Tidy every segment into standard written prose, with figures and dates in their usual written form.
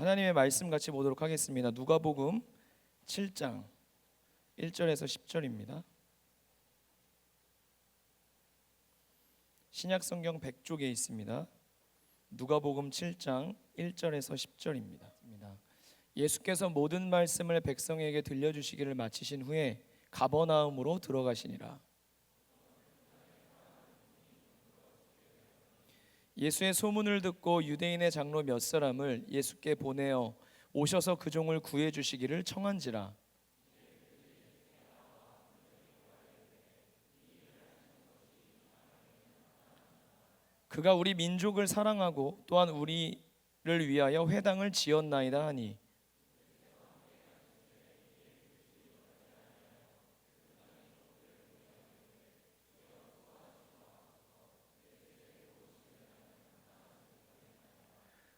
하나님의 말씀 같이 보도록 하겠습니다. 누가복음 7장 1절에서 10절입니다. 신약성경 100쪽에 있습니다. 누가복음 7장 1절에서 10절입니다. 예수께서 모든 말씀을 백성에게 들려주시기를 마치신 후에 가버나움으로 들어가시니라. 예수의 소문을 듣고 유대인의 장로 몇 사람을 예수께 보내어 오셔서 그 종을 구해 주시기를 청한지라. 그가 우리 민족을 사랑하고 또한 우리를 위하여 회당을 지었나이다 하니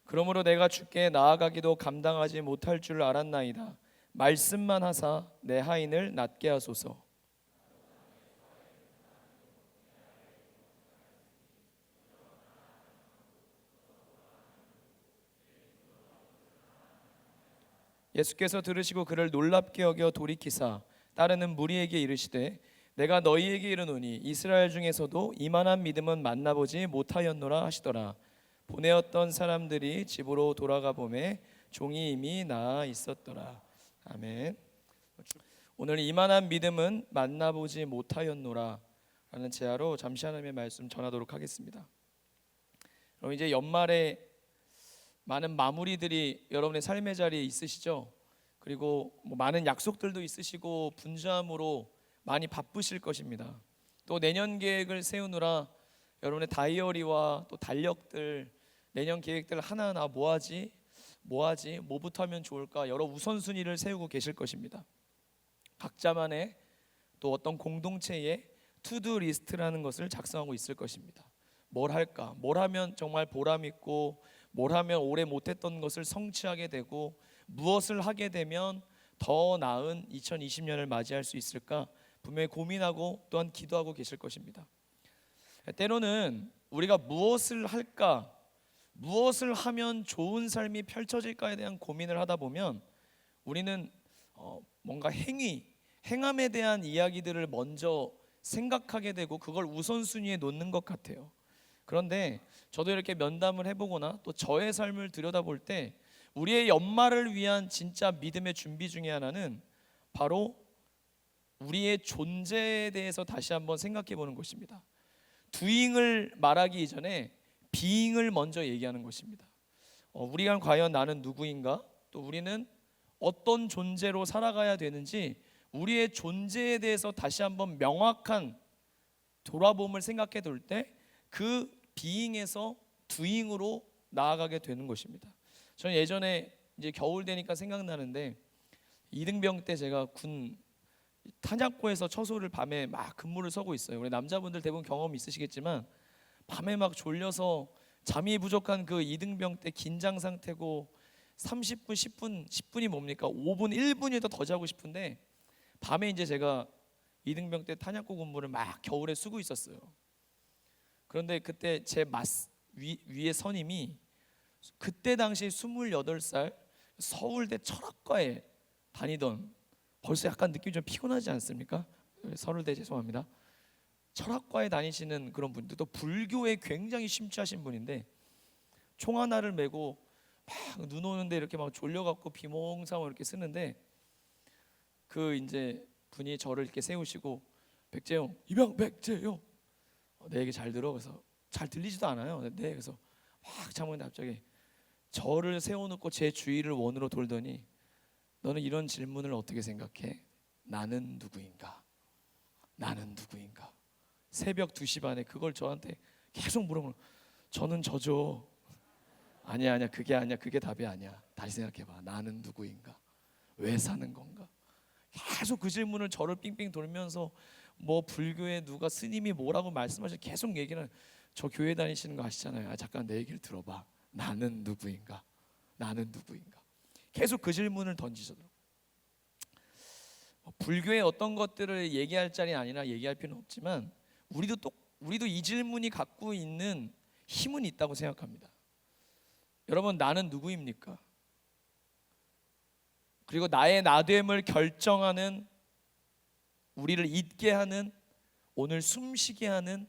그러므로 내가 주께 나아가기도 감당하지 못할 줄 알았나이다. 말씀만 하사 내 하인을 낫게 하소서. 예수께서 들으시고 그를 놀랍게 여겨 돌이키사 따르는 무리에게 이르시되 내가 너희에게 이르노니 이스라엘 중에서도 이만한 믿음은 만나보지 못하였노라 하시더라. 보내었던 사람들이 집으로 돌아가 보매 종이 이미 나아 있었더라. 아멘. 오늘 이만한 믿음은 만나보지 못하였노라 라는 제하로 잠시 하나님의 말씀 전하도록 하겠습니다. 그럼 이제 연말에 많은 마무리들이 여러분의 삶의 자리에 있으시죠? 그리고 많은 약속들도 있으시고 분주함으로 많이 바쁘실 것입니다. 또 내년 계획을 세우느라 여러분의 다이어리와 또 달력들, 내년 계획들 하나하나 뭐부터 하면 좋을까 여러 우선순위를 세우고 계실 것입니다. 각자만의 또 어떤 공동체의 투두 리스트라는 것을 작성하고 있을 것입니다. 뭘 할까? 뭘 하면 정말 보람 있고 뭘 하면 오래 못했던 것을 성취하게 되고 무엇을 하게 되면 더 나은 2020년을 맞이할 수 있을까? 분명히 고민하고 또한 기도하고 계실 것입니다. 때로는 우리가 무엇을 할까? 무엇을 하면 좋은 삶이 펼쳐질까에 대한 고민을 하다 보면 우리는 뭔가 행함에 대한 이야기들을 먼저 생각하게 되고 그걸 우선순위에 놓는 것 같아요. 그런데 저도 이렇게 면담을 해보거나 또 저의 삶을 들여다볼 때 우리의 연말을 위한 진짜 믿음의 준비 중에 하나는 바로 우리의 존재에 대해서 다시 한번 생각해 보는 것입니다. doing을 말하기 이전에 being을 먼저 얘기하는 것입니다. 우리가 과연 나는 누구인가? 또 우리는 어떤 존재로 살아가야 되는지 우리의 존재에 대해서 다시 한번 명확한 돌아봄을 생각해 둘 때 그 being에서 doing으로 나아가게 되는 것입니다. 저는 예전에 이제 겨울 되니까 생각나는데 이등병 때 제가 군 탄약고에서 처소를 밤에 막 근무를 서고 있어요. 우리 남자분들 대부분 경험 있으시겠지만 밤에 막 졸려서 잠이 부족한 그 이등병 때 긴장 상태고 30분, 10분이 뭡니까? 5분, 1분이라도 더 자고 싶은데 밤에 이제 제가 이등병 때 탄약고 근무를 막 겨울에 쓰고 있었어요. 그런데 그때 제 위에 선임이 그때 당시 28살 서울대 철학과에 다니던, 벌써 약간 느낌이 좀 피곤하지 않습니까? 서울대 죄송합니다. 철학과에 다니시는 그런 분들, 또 불교에 굉장히 심취하신 분인데 총 하나를 메고 막 눈 오는데 이렇게 막 졸려갖고 비몽사몽 이렇게 쓰는데 그 이제 분이 저를 이렇게 세우시고 백재용, 이병 백재용, 내 얘기 잘 들어. 그래서 잘 들리지도 않아요. 네, 그래서 막 참는데 갑자기 저를 세워놓고 제 주위를 원으로 돌더니 너는 이런 질문을 어떻게 생각해? 나는 누구인가? 나는 누구인가? 새벽 2시 반에 그걸 저한테 계속 물어보는. 저는 저죠. 아니야 그게 아니야. 그게 답이 아니야. 다시 생각해봐. 나는 누구인가? 왜 사는 건가? 계속 그 질문을 저를 삥삥 돌면서 뭐 불교에 누가 스님이 뭐라고 말씀하셔 계속 얘기는. 저 교회 다니시는 거 아시잖아요. 잠깐 내 얘기를 들어봐. 나는 누구인가? 나는 누구인가? 계속 그 질문을 던지시더라고요. 불교의 어떤 것들을 얘기할 자리는 아니라 얘기할 필요는 없지만 우리도 이 질문이 갖고 있는 힘은 있다고 생각합니다. 여러분, 나는 누구입니까? 그리고 나의 나됨을 결정하는, 우리를 있게 하는, 오늘 숨쉬게 하는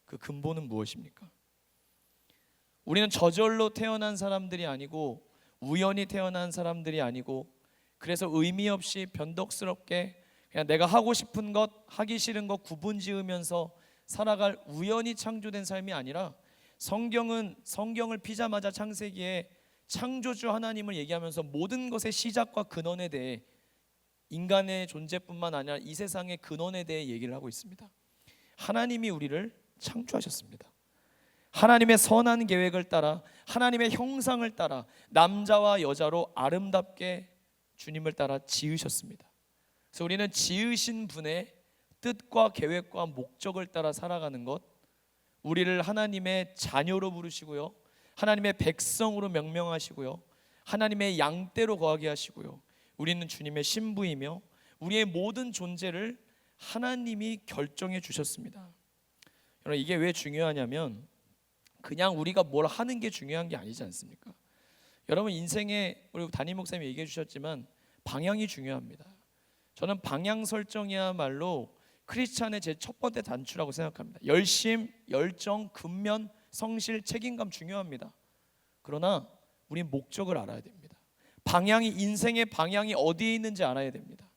그 근본은 무엇입니까? 우리는 저절로 태어난 사람들이 아니고 우연히 태어난 사람들이 아니고 그래서 의미 없이 변덕스럽게 그냥 내가 하고 싶은 것, 하기 싫은 것 구분 지으면서 살아갈 우연히 창조된 삶이 아니라, 성경을 피자마자 창세기에 창조주 하나님을 얘기하면서 모든 것의 시작과 근원에 대해, 인간의 존재뿐만 아니라 이 세상의 근원에 대해 얘기를 하고 있습니다. 하나님이 우리를 창조하셨습니다. 하나님의 선한 계획을 따라, 하나님의 형상을 따라 남자와 여자로 아름답게 주님을 따라 지으셨습니다. 그래서 우리는 지으신 분의 뜻과 계획과 목적을 따라 살아가는 것, 우리를 하나님의 자녀로 부르시고요, 하나님의 백성으로 명명하시고요, 하나님의 양떼로 거하게 하시고요, 우리는 주님의 신부이며 우리의 모든 존재를 하나님이 결정해 주셨습니다. 여러분, 이게 왜 중요하냐면 그냥 우리가 뭘 하는 게 중요한 게 아니지 않습니까? 여러분, 인생에 우리 담임 목사님이 얘기해 주셨지만 방향이 중요합니다. 저는 방향 설정이야말로 크리스찬의 제 첫 번째 단추라고 생각합니다. 열심, 열정, 근면, 성실, 책임감 중요합니다. 그러나 우린 목적을 알아야 됩니다. 방향이, 인생의 방향이 어디에 있는지 알아야 됩니다.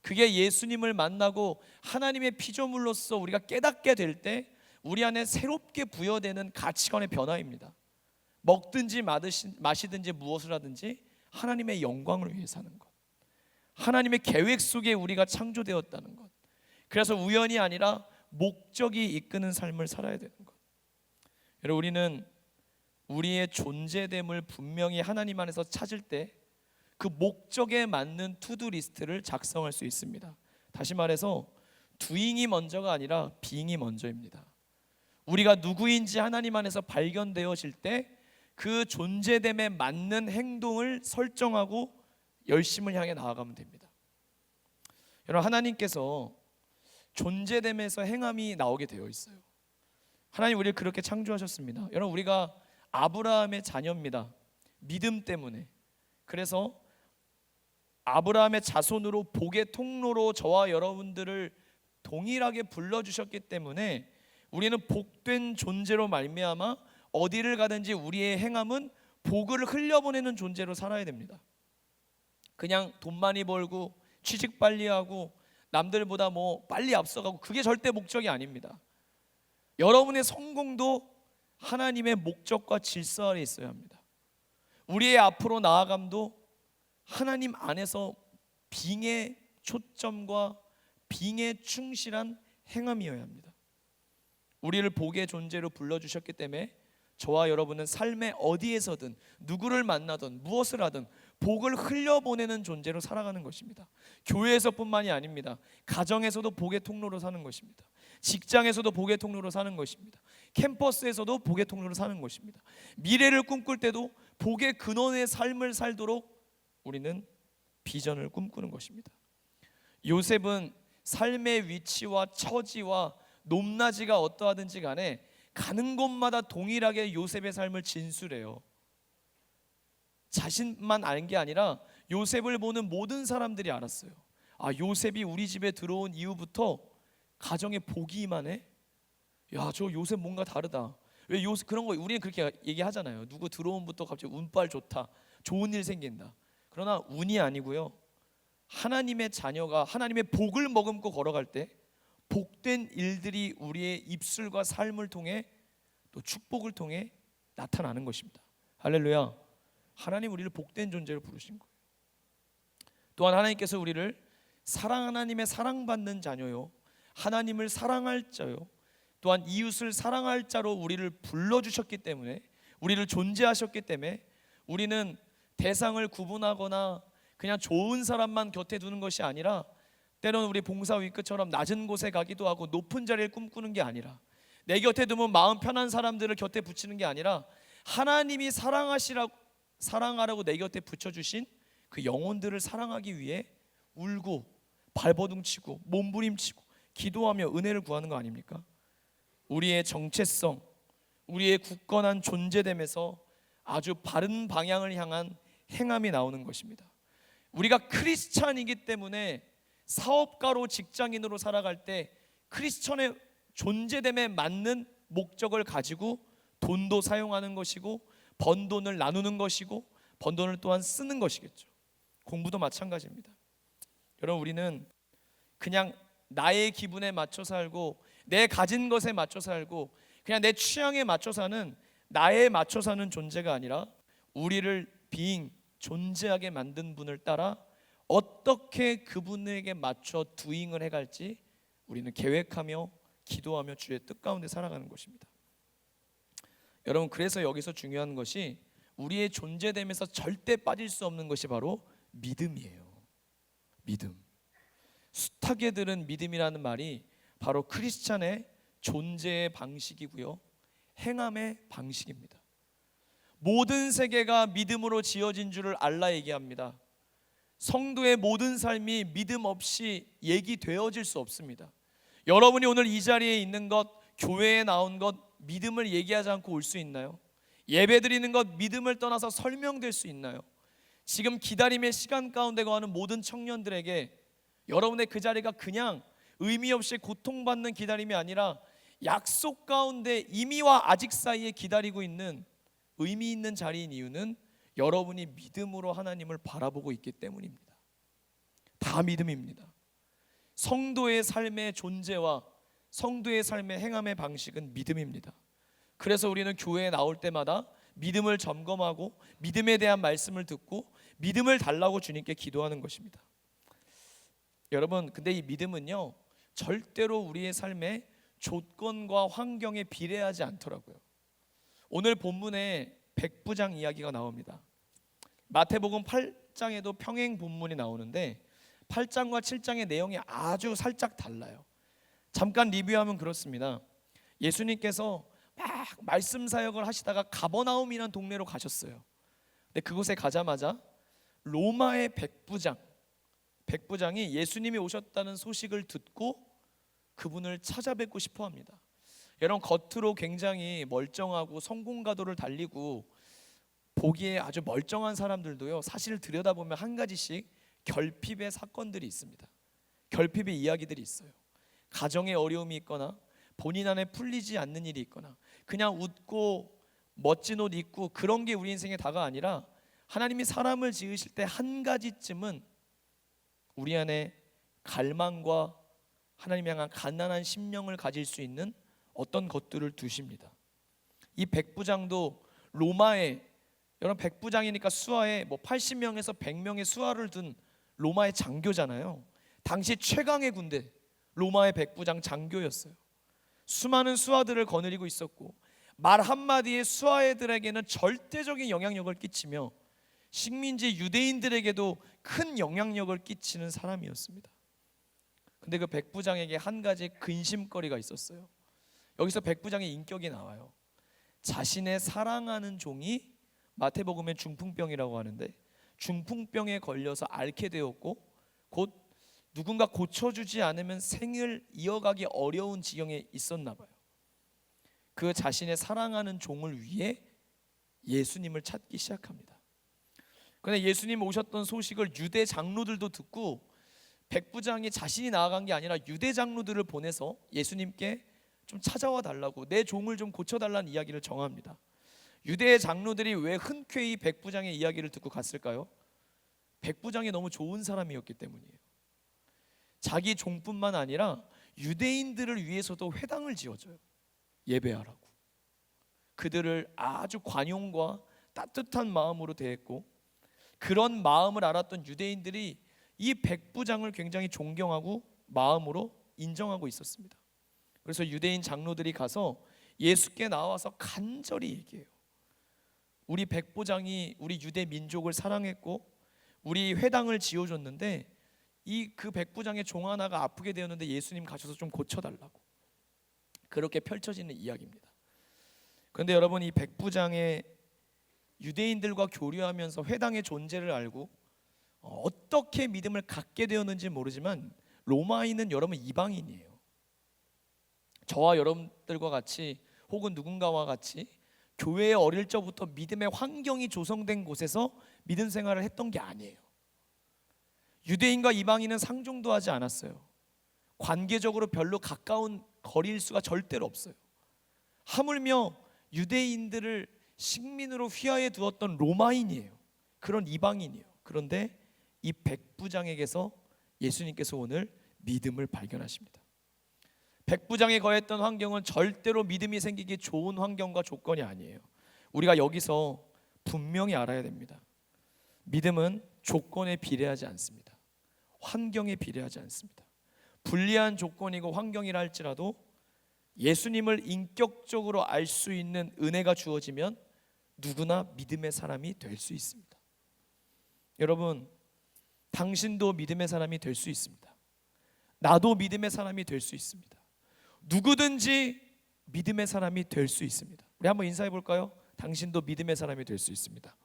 그게 예수님을 만나고 하나님의 피조물로서 우리가 깨닫게 될 때 우리 안에 새롭게 부여되는 가치관의 변화입니다. 먹든지 마시든지 무엇을 하든지 하나님의 영광을 위해 사는 것, 하나님의 계획 속에 우리가 창조되었다는 것, 그래서 우연이 아니라 목적이 이끄는 삶을 살아야 되는 것. 여러분, 우리는 우리의 존재됨을 분명히 하나님 안에서 찾을 때 그 목적에 맞는 투두 리스트를 작성할 수 있습니다. 다시 말해서 doing이 먼저가 아니라 being이 먼저입니다. 우리가 누구인지 하나님 안에서 발견되어질 때 그 존재됨에 맞는 행동을 설정하고 열심을 향해 나아가면 됩니다. 여러분, 하나님께서 존재됨에서 행함이 나오게 되어 있어요. 하나님 우리를 그렇게 창조하셨습니다. 여러분, 우리가 아브라함의 자녀입니다. 믿음 때문에. 그래서 아브라함의 자손으로 복의 통로로 저와 여러분들을 동일하게 불러주셨기 때문에 우리는 복된 존재로 말미암아 어디를 가든지 우리의 행함은 복을 흘려보내는 존재로 살아야 됩니다. 그냥 돈 많이 벌고 취직 빨리 하고 남들보다 빨리 앞서가고, 그게 절대 목적이 아닙니다. 여러분의 성공도 하나님의 목적과 질서 아래 있어야 합니다. 우리의 앞으로 나아감도 하나님 안에서 빙의 초점과 빙의 충실한 행함이어야 합니다. 우리를 복의 존재로 불러주셨기 때문에 저와 여러분은 삶의 어디에서든 누구를 만나든 무엇을 하든 복을 흘려보내는 존재로 살아가는 것입니다. 교회에서뿐만이 아닙니다. 가정에서도 복의 통로로 사는 것입니다. 직장에서도 복의 통로로 사는 것입니다. 캠퍼스에서도 복의 통로로 사는 것입니다. 미래를 꿈꿀 때도 복의 근원의 삶을 살도록 우리는 비전을 꿈꾸는 것입니다. 요셉은 삶의 위치와 처지와 높낮이가 어떠하든지 간에 가는 곳마다 동일하게 요셉의 삶을 진술해요. 자신만 아는 게 아니라 요셉을 보는 모든 사람들이 알았어요. 아, 요셉이 우리 집에 들어온 이후부터 가정에 복이 임하네. 야, 저 요셉 뭔가 다르다. 왜 요셉, 그런 거 우리는 그렇게 얘기하잖아요. 누구 들어옴부터 갑자기 운빨 좋다, 좋은 일 생긴다. 그러나 운이 아니고요, 하나님의 자녀가 하나님의 복을 머금고 걸어갈 때 복된 일들이 우리의 입술과 삶을 통해 또 축복을 통해 나타나는 것입니다. 할렐루야. 하나님 우리를 복된 존재로 부르신 거예요. 또한 하나님께서 우리를 하나님의 사랑받는 자녀요, 하나님을 사랑할 자요, 또한 이웃을 사랑할 자로 우리를 불러주셨기 때문에, 우리를 존재하셨기 때문에 우리는 대상을 구분하거나 그냥 좋은 사람만 곁에 두는 것이 아니라, 때로는 우리 봉사 위크처럼 낮은 곳에 가기도 하고 높은 자리를 꿈꾸는 게 아니라, 내 곁에 두면 마음 편한 사람들을 곁에 붙이는 게 아니라 하나님이 사랑하라고 내 곁에 붙여주신 그 영혼들을 사랑하기 위해 울고 발버둥치고 몸부림치고 기도하며 은혜를 구하는 거 아닙니까? 우리의 정체성, 우리의 굳건한 존재됨에서 아주 바른 방향을 향한 행함이 나오는 것입니다. 우리가 크리스찬이기 때문에 사업가로 직장인으로 살아갈 때 크리스천의 존재됨에 맞는 목적을 가지고 돈도 사용하는 것이고 번 돈을 나누는 것이고 번 돈을 또한 쓰는 것이겠죠. 공부도 마찬가지입니다. 여러분, 우리는 그냥 나의 기분에 맞춰 살고 내 가진 것에 맞춰 살고 그냥 내 취향에 맞춰 사는, 나에 맞춰 사는 존재가 아니라 우리를 존재하게 만든 분을 따라 어떻게 그분에게 맞춰 두잉을 해갈지 우리는 계획하며 기도하며 주의 뜻 가운데 살아가는 것입니다. 여러분, 그래서 여기서 중요한 것이 우리의 존재됨에서 절대 빠질 수 없는 것이 바로 믿음이에요. 믿음. 숱하게 들은 믿음이라는 말이 바로 크리스찬의 존재의 방식이고요, 행함의 방식입니다. 모든 세계가 믿음으로 지어진 줄을 알라 얘기합니다. 성도의 모든 삶이 믿음 없이 얘기되어질 수 없습니다. 여러분이 오늘 이 자리에 있는 것, 교회에 나온 것, 믿음을 얘기하지 않고 올 수 있나요? 예배 드리는 것, 믿음을 떠나서 설명될 수 있나요? 지금 기다림의 시간 가운데 거하는 모든 청년들에게 여러분의 그 자리가 그냥 의미 없이 고통받는 기다림이 아니라 약속 가운데 이미와 아직 사이에 기다리고 있는 의미 있는 자리인 이유는 여러분이 믿음으로 하나님을 바라보고 있기 때문입니다. 다 믿음입니다. 성도의 삶의 존재와 성도의 삶의 행함의 방식은 믿음입니다. 그래서 우리는 교회에 나올 때마다 믿음을 점검하고 믿음에 대한 말씀을 듣고 믿음을 달라고 주님께 기도하는 것입니다. 여러분, 근데 이 믿음은요, 절대로 우리의 삶의 조건과 환경에 비례하지 않더라고요. 오늘 본문에 백부장 이야기가 나옵니다. 마태복음 8장에도 평행 본문이 나오는데 8장과 7장의 내용이 아주 살짝 달라요. 잠깐 리뷰하면 그렇습니다. 예수님께서 막 말씀 사역을 하시다가 가버나움이라는 동네로 가셨어요. 근데 그곳에 가자마자 로마의 백부장이 예수님이 오셨다는 소식을 듣고 그분을 찾아뵙고 싶어 합니다. 여러분, 겉으로 굉장히 멀쩡하고 성공가도를 달리고 보기에 아주 멀쩡한 사람들도요, 사실 들여다보면 한 가지씩 결핍의 사건들이 있습니다. 결핍의 이야기들이 있어요. 가정에 어려움이 있거나 본인 안에 풀리지 않는 일이 있거나 그냥 웃고 멋진 옷 입고 그런 게 우리 인생의 다가 아니라 하나님이 사람을 지으실 때 한 가지쯤은 우리 안에 갈망과 하나님 향한 가난한 심령을 가질 수 있는 어떤 것들을 두십니다. 이 백부장도 로마에, 여러분 백부장이니까 수하에 80명에서 100명의 수하를 둔 로마의 장교잖아요. 당시 최강의 군대 로마의 백부장 장교였어요. 수많은 수하들을 거느리고 있었고 말 한마디에 수하애들에게는 절대적인 영향력을 끼치며 식민지 유대인들에게도 큰 영향력을 끼치는 사람이었습니다. 근데 그 백부장에게 한 가지 근심거리가 있었어요. 여기서 백부장의 인격이 나와요. 자신의 사랑하는 종이 마태복음에 중풍병이라고 하는데 중풍병에 걸려서 앓게 되었고 곧 누군가 고쳐주지 않으면 생을 이어가기 어려운 지경에 있었나 봐요. 그 자신의 사랑하는 종을 위해 예수님을 찾기 시작합니다. 그런데 예수님 오셨던 소식을 유대 장로들도 듣고 백부장이 자신이 나아간 게 아니라 유대 장로들을 보내서 예수님께 좀 찾아와 달라고, 내 종을 좀 고쳐달라는 이야기를 정합니다. 유대의 장로들이 왜 흔쾌히 백부장의 이야기를 듣고 갔을까요? 백부장이 너무 좋은 사람이었기 때문이에요. 자기 종뿐만 아니라 유대인들을 위해서도 회당을 지어줘요. 예배하라고. 그들을 아주 관용과 따뜻한 마음으로 대했고 그런 마음을 알았던 유대인들이 이 백부장을 굉장히 존경하고 마음으로 인정하고 있었습니다. 그래서 유대인 장로들이 가서 예수께 나와서 간절히 얘기해요. 우리 백부장이 우리 유대 민족을 사랑했고 우리 회당을 지어줬는데 그 백부장의 종 하나가 아프게 되었는데 예수님 가셔서 좀 고쳐달라고. 그렇게 펼쳐지는 이야기입니다. 그런데 여러분, 이 백부장의 유대인들과 교류하면서 회당의 존재를 알고 어떻게 믿음을 갖게 되었는지 모르지만 로마인은 여러분 이방인이에요. 저와 여러분들과 같이 혹은 누군가와 같이 교회에 어릴 적부터 믿음의 환경이 조성된 곳에서 믿음 생활을 했던 게 아니에요. 유대인과 이방인은 상종도 하지 않았어요. 관계적으로 별로 가까운 거리일 수가 절대로 없어요. 하물며 유대인들을 식민으로 휘하에 두었던 로마인이에요. 그런 이방인이에요. 그런데 이 백부장에게서 예수님께서 오늘 믿음을 발견하십니다. 백부장에 거했던 환경은 절대로 믿음이 생기기 좋은 환경과 조건이 아니에요. 우리가 여기서 분명히 알아야 됩니다. 믿음은 조건에 비례하지 않습니다. 환경에 비례하지 않습니다. 불리한 조건이고 환경이라 할지라도 예수님을 인격적으로 알 수 있는 은혜가 주어지면 누구나 믿음의 사람이 될 수 있습니다. 여러분, 당신도 믿음의 사람이 될 수 있습니다. 나도 믿음의 사람이 될 수 있습니다. 누구든지 믿음의 사람이 될 수 있습니다. 우리 한번 인사해 볼까요? 당신도 믿음의 사람이 될 수 있습니다.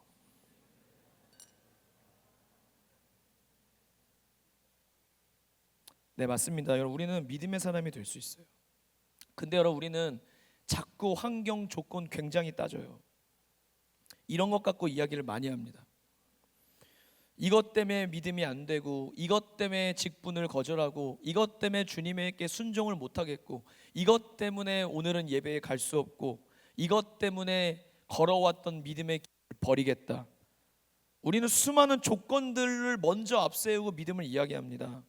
네, 맞습니다. 여러분, 우리는 믿음의 사람이 될 수 있어요. 근데 여러분, 우리는 자꾸 환경 조건 굉장히 따져요. 이런 것 갖고 이야기를 많이 합니다. 이것 때문에 믿음이 안 되고, 이것 때문에 직분을 거절하고, 이것 때문에 주님에게 순종을 못 하겠고, 이것 때문에 오늘은 예배에 갈 수 없고, 이것 때문에 걸어왔던 믿음의 길을 버리겠다. 우리는 수많은 조건들을 먼저 앞세우고 믿음을 이야기합니다.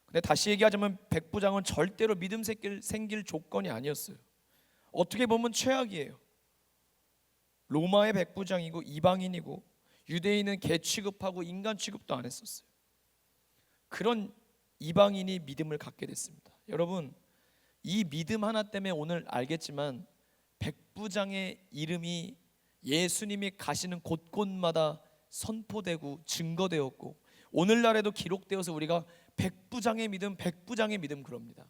근데 다시 얘기하자면 백부장은 절대로 믿음 생길 조건이 아니었어요. 어떻게 보면 최악이에요. 로마의 백부장이고 이방인이고 유대인은 개 취급하고 인간 취급도 안 했었어요. 그런 이방인이 믿음을 갖게 됐습니다. 여러분, 이 믿음 하나 때문에 오늘 알겠지만 백부장의 이름이 예수님이 가시는 곳곳마다 선포되고 증거되었고 오늘날에도 기록되어서 우리가 백부장의 믿음, 백부장의 믿음 그럽니다.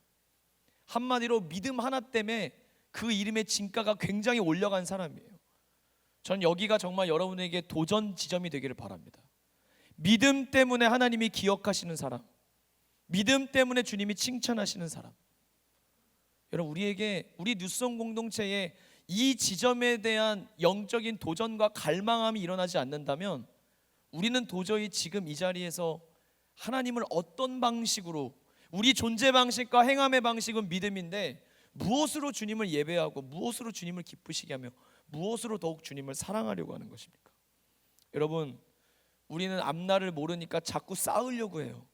한마디로 믿음 하나 때문에 그 이름의 진가가 굉장히 올라간 사람이에요. 전 여기가 정말 여러분에게 도전 지점이 되기를 바랍니다. 믿음 때문에 하나님이 기억하시는 사람, 믿음 때문에 주님이 칭찬하시는 사람. 여러분, 우리 뉴스송 공동체에 이 지점에 대한 영적인 도전과 갈망함이 일어나지 않는다면 우리는 도저히 지금 이 자리에서 하나님을 어떤 방식으로, 우리 존재 방식과 행함의 방식은 믿음인데 무엇으로 주님을 예배하고 무엇으로 주님을 기쁘시게 하며 무엇으로 더욱 주님을 사랑하려고 하는 것입니까? 여러분, 우리는 앞날을 모르니까 자꾸 쌓으려고 해요.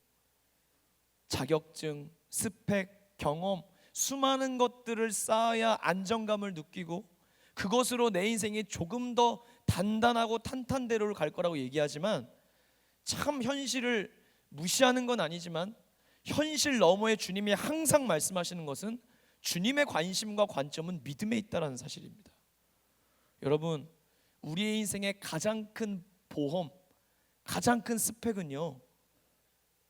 자격증, 스펙, 경험, 수많은 것들을 쌓아야 안정감을 느끼고 그것으로 내 인생이 조금 더 단단하고 탄탄대로를 갈 거라고 얘기하지만 참 현실을 무시하는 건 아니지만 현실 너머에 주님이 항상 말씀하시는 것은 주님의 관심과 관점은 믿음에 있다는 사실입니다. 여러분, 우리의 인생의 가장 큰 보험, 가장 큰 스펙은요,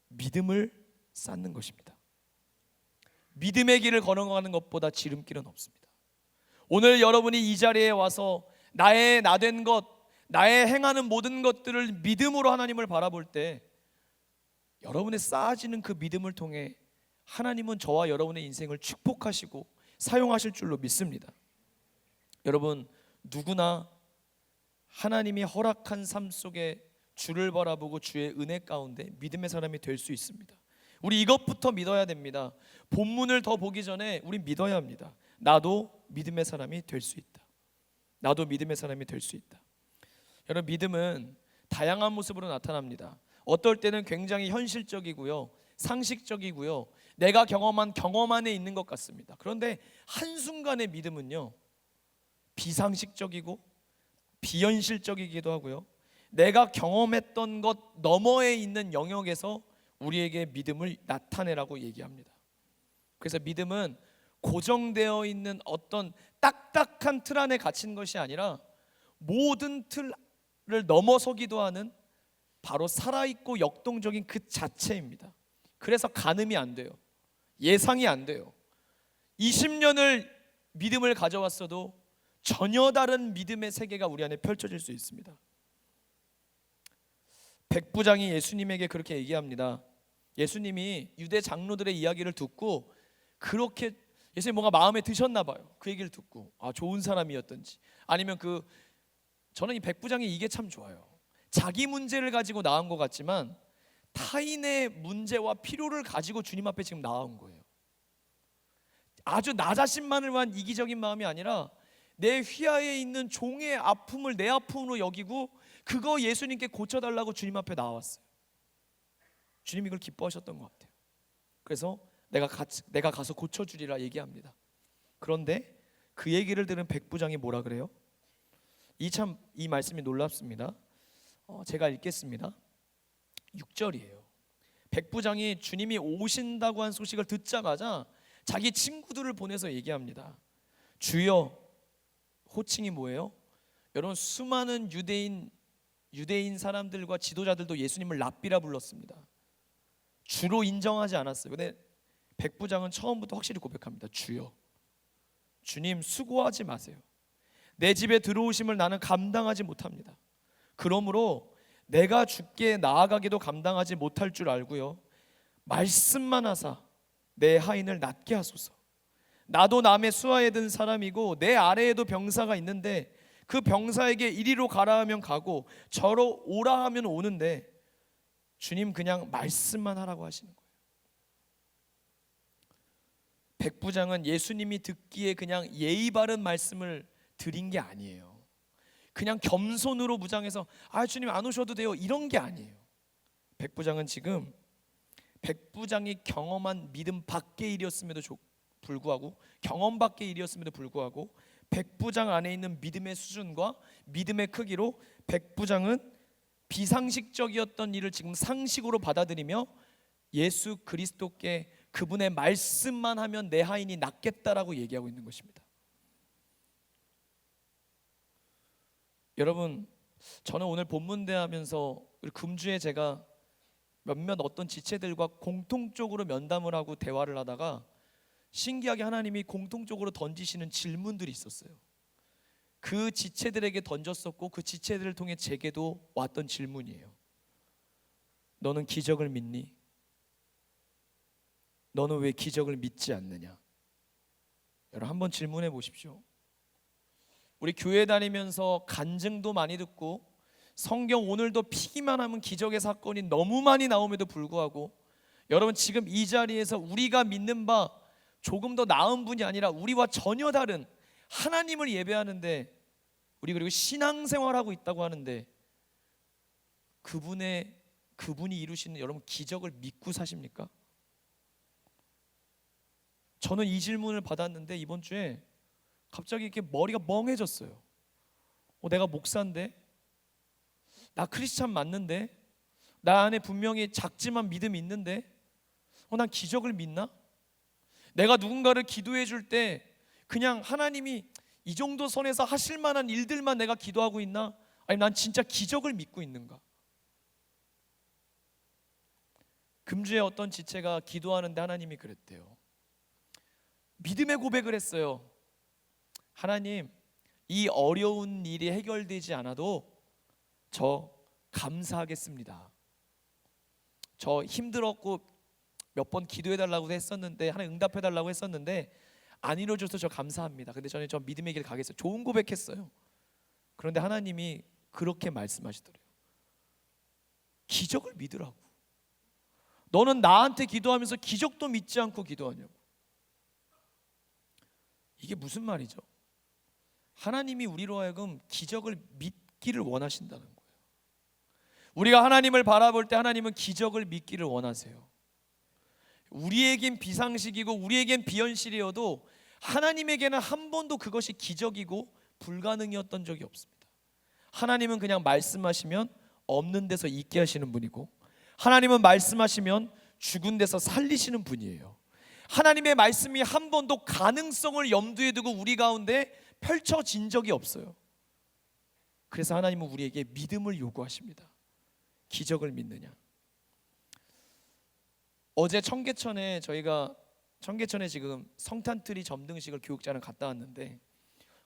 믿음을 쌓는 것입니다. 믿음의 길을 걸어가는 것보다 지름길은 없습니다. 오늘 여러분이 이 자리에 와서 나의 나된 것, 나의 행하는 모든 것들을 믿음으로 하나님을 바라볼 때 여러분의 쌓아지는 그 믿음을 통해 하나님은 저와 여러분의 인생을 축복하시고 사용하실 줄로 믿습니다. 여러분, 누구나 하나님이 허락한 삶 속에 주를 바라보고 주의 은혜 가운데 믿음의 사람이 될 수 있습니다. 우리 이것부터 믿어야 됩니다. 본문을 더 보기 전에 우리 믿어야 합니다. 나도 믿음의 사람이 될 수 있다. 나도 믿음의 사람이 될 수 있다. 여러분, 믿음은 다양한 모습으로 나타납니다. 어떨 때는 굉장히 현실적이고요, 상식적이고요, 내가 경험한 경험 안에 있는 것 같습니다. 그런데 한순간의 믿음은요, 비상식적이고 비현실적이기도 하고요, 내가 경험했던 것 너머에 있는 영역에서 우리에게 믿음을 나타내라고 얘기합니다. 그래서 믿음은 고정되어 있는 어떤 딱딱한 틀 안에 갇힌 것이 아니라 모든 틀을 넘어서기도 하는 바로 살아있고 역동적인 그 자체입니다. 그래서 가늠이 안 돼요. 예상이 안 돼요. 20년을 믿음을 가져왔어도 전혀 다른 믿음의 세계가 우리 안에 펼쳐질 수 있습니다. 백부장이 예수님에게 그렇게 얘기합니다. 예수님이 유대 장로들의 이야기를 듣고 그렇게 예수님 뭔가 마음에 드셨나 봐요. 그 얘기를 듣고 좋은 사람이었던지 아니면 저는 이 백부장이 이게 참 좋아요. 자기 문제를 가지고 나온 것 같지만 타인의 문제와 필요를 가지고 주님 앞에 지금 나온 거예요. 아주 나 자신만을 위한 이기적인 마음이 아니라 내 휘하에 있는 종의 아픔을 내 아픔으로 여기고 그거 예수님께 고쳐달라고 주님 앞에 나왔어요. 주님이 이걸 기뻐하셨던 것 같아요. 그래서 내가 가서 고쳐주리라 얘기합니다. 그런데 그 얘기를 들은 백부장이 뭐라 그래요? 이 말씀이 놀랍습니다. 제가 읽겠습니다. 6절이에요. 백부장이 주님이 오신다고 한 소식을 듣자마자 자기 친구들을 보내서 얘기합니다. 주여, 호칭이 뭐예요? 여러분, 수많은 유대인 사람들과 지도자들도 예수님을 랍비라 불렀습니다. 주로 인정하지 않았어요. 근데 백부장은 처음부터 확실히 고백합니다. 주여, 주님 수고하지 마세요. 내 집에 들어오심을 나는 감당하지 못합니다. 그러므로 내가 주께 나아가기도 감당하지 못할 줄 알고요, 말씀만 하사 내 하인을 낫게 하소서. 나도 남의 수하에 든 사람이고 내 아래에도 병사가 있는데 그 병사에게 이리로 가라 하면 가고 저로 오라 하면 오는데 주님 그냥 말씀만 하라고 하시는 거예요. 백부장은 예수님이 듣기에 그냥 예의 바른 말씀을 드린 게 아니에요. 그냥 겸손으로 무장해서 주님 안 오셔도 돼요 이런 게 아니에요. 백부장은 지금 백부장이 경험한 믿음 밖의 일이었음에도 불구하고, 경험 밖의 일이었음에도 불구하고 백부장 안에 있는 믿음의 수준과 믿음의 크기로 백부장은 비상식적이었던 일을 지금 상식으로 받아들이며 예수 그리스도께 그분의 말씀만 하면 내 하인이 낫겠다라고 얘기하고 있는 것입니다. 여러분, 저는 오늘 본문 대하면서 우리 금주에 제가 몇몇 어떤 지체들과 공통적으로 면담을 하고 대화를 하다가 신기하게 하나님이 공통적으로 던지시는 질문들이 있었어요. 그 지체들에게 던졌었고 그 지체들을 통해 제게도 왔던 질문이에요. 너는 기적을 믿니? 너는 왜 기적을 믿지 않느냐? 여러분, 한번 질문해 보십시오. 우리 교회 다니면서 간증도 많이 듣고 성경 오늘도 피기만 하면 기적의 사건이 너무 많이 나옴에도 불구하고 여러분, 지금 이 자리에서 우리가 믿는 바 조금 더 나은 분이 아니라 우리와 전혀 다른 하나님을 예배하는데, 우리 그리고 신앙생활하고 있다고 하는데 그분이 이루시는 여러분 기적을 믿고 사십니까? 저는 이 질문을 받았는데 이번 주에 갑자기 이렇게 머리가 멍해졌어요. 내가 목사인데, 나 크리스찬 맞는데, 나 안에 분명히 작지만 믿음이 있는데 난 기적을 믿나? 내가 누군가를 기도해 줄 때 그냥 하나님이 이 정도 선에서 하실 만한 일들만 내가 기도하고 있나? 아니 난 진짜 기적을 믿고 있는가? 금주에 어떤 지체가 기도하는데 하나님이 그랬대요. 믿음의 고백을 했어요. 하나님, 이 어려운 일이 해결되지 않아도 저 감사하겠습니다. 저 힘들었고 몇 번 기도해달라고 했었는데, 하나님 응답해달라고 했었는데 안 이루어져서 저 감사합니다. 근데 저는 저 믿음의 길 가겠어요. 좋은 고백했어요. 그런데 하나님이 그렇게 말씀하시더래요. 기적을 믿으라고. 너는 나한테 기도하면서 기적도 믿지 않고 기도하냐고. 이게 무슨 말이죠? 하나님이 우리로 하여금 기적을 믿기를 원하신다는 거예요. 우리가 하나님을 바라볼 때 하나님은 기적을 믿기를 원하세요. 우리에겐 비상식이고 우리에겐 비현실이어도 하나님에게는 한 번도 그것이 기적이고 불가능이었던 적이 없습니다. 하나님은 그냥 말씀하시면 없는 데서 있게 하시는 분이고, 하나님은 말씀하시면 죽은 데서 살리시는 분이에요. 하나님의 말씀이 한 번도 가능성을 염두에 두고 우리 가운데 펼쳐진 적이 없어요. 그래서 하나님은 우리에게 믿음을 요구하십니다. 기적을 믿느냐? 어제 청계천에 지금 성탄트리 점등식을 교육자랑 갔다 왔는데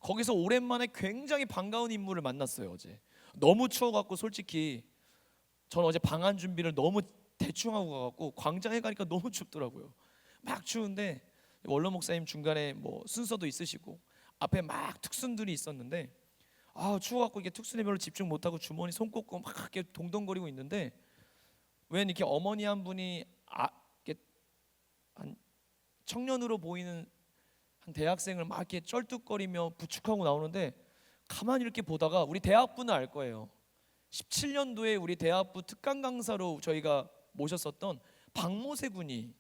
거기서 오랜만에 굉장히 반가운 인물을 만났어요. 어제 너무 추워갖고 솔직히 전 어제 방한 준비를 너무 대충 하고 가갖고 광장에 가니까 너무 춥더라고요. 막 추운데 원로 목사님 중간에 뭐 순서도 있으시고 앞에 막 특순들이 있었는데 추워갖고 이게 특순에 별로 집중 못하고 주머니 손 꽂고 막 이렇게 동동거리고 있는데 웬 이렇게 어머니 한 분이 이렇게 한 청년으로 보이는 한 대학생을 막 이렇게 쩔뚝거리며 부축하고 나오는데, 가만히 이렇게 보다가 우리 대학부는 알 거예요. 17년도에 우리 대학부 특강 강사로 저희가 모셨었던 박모세 군이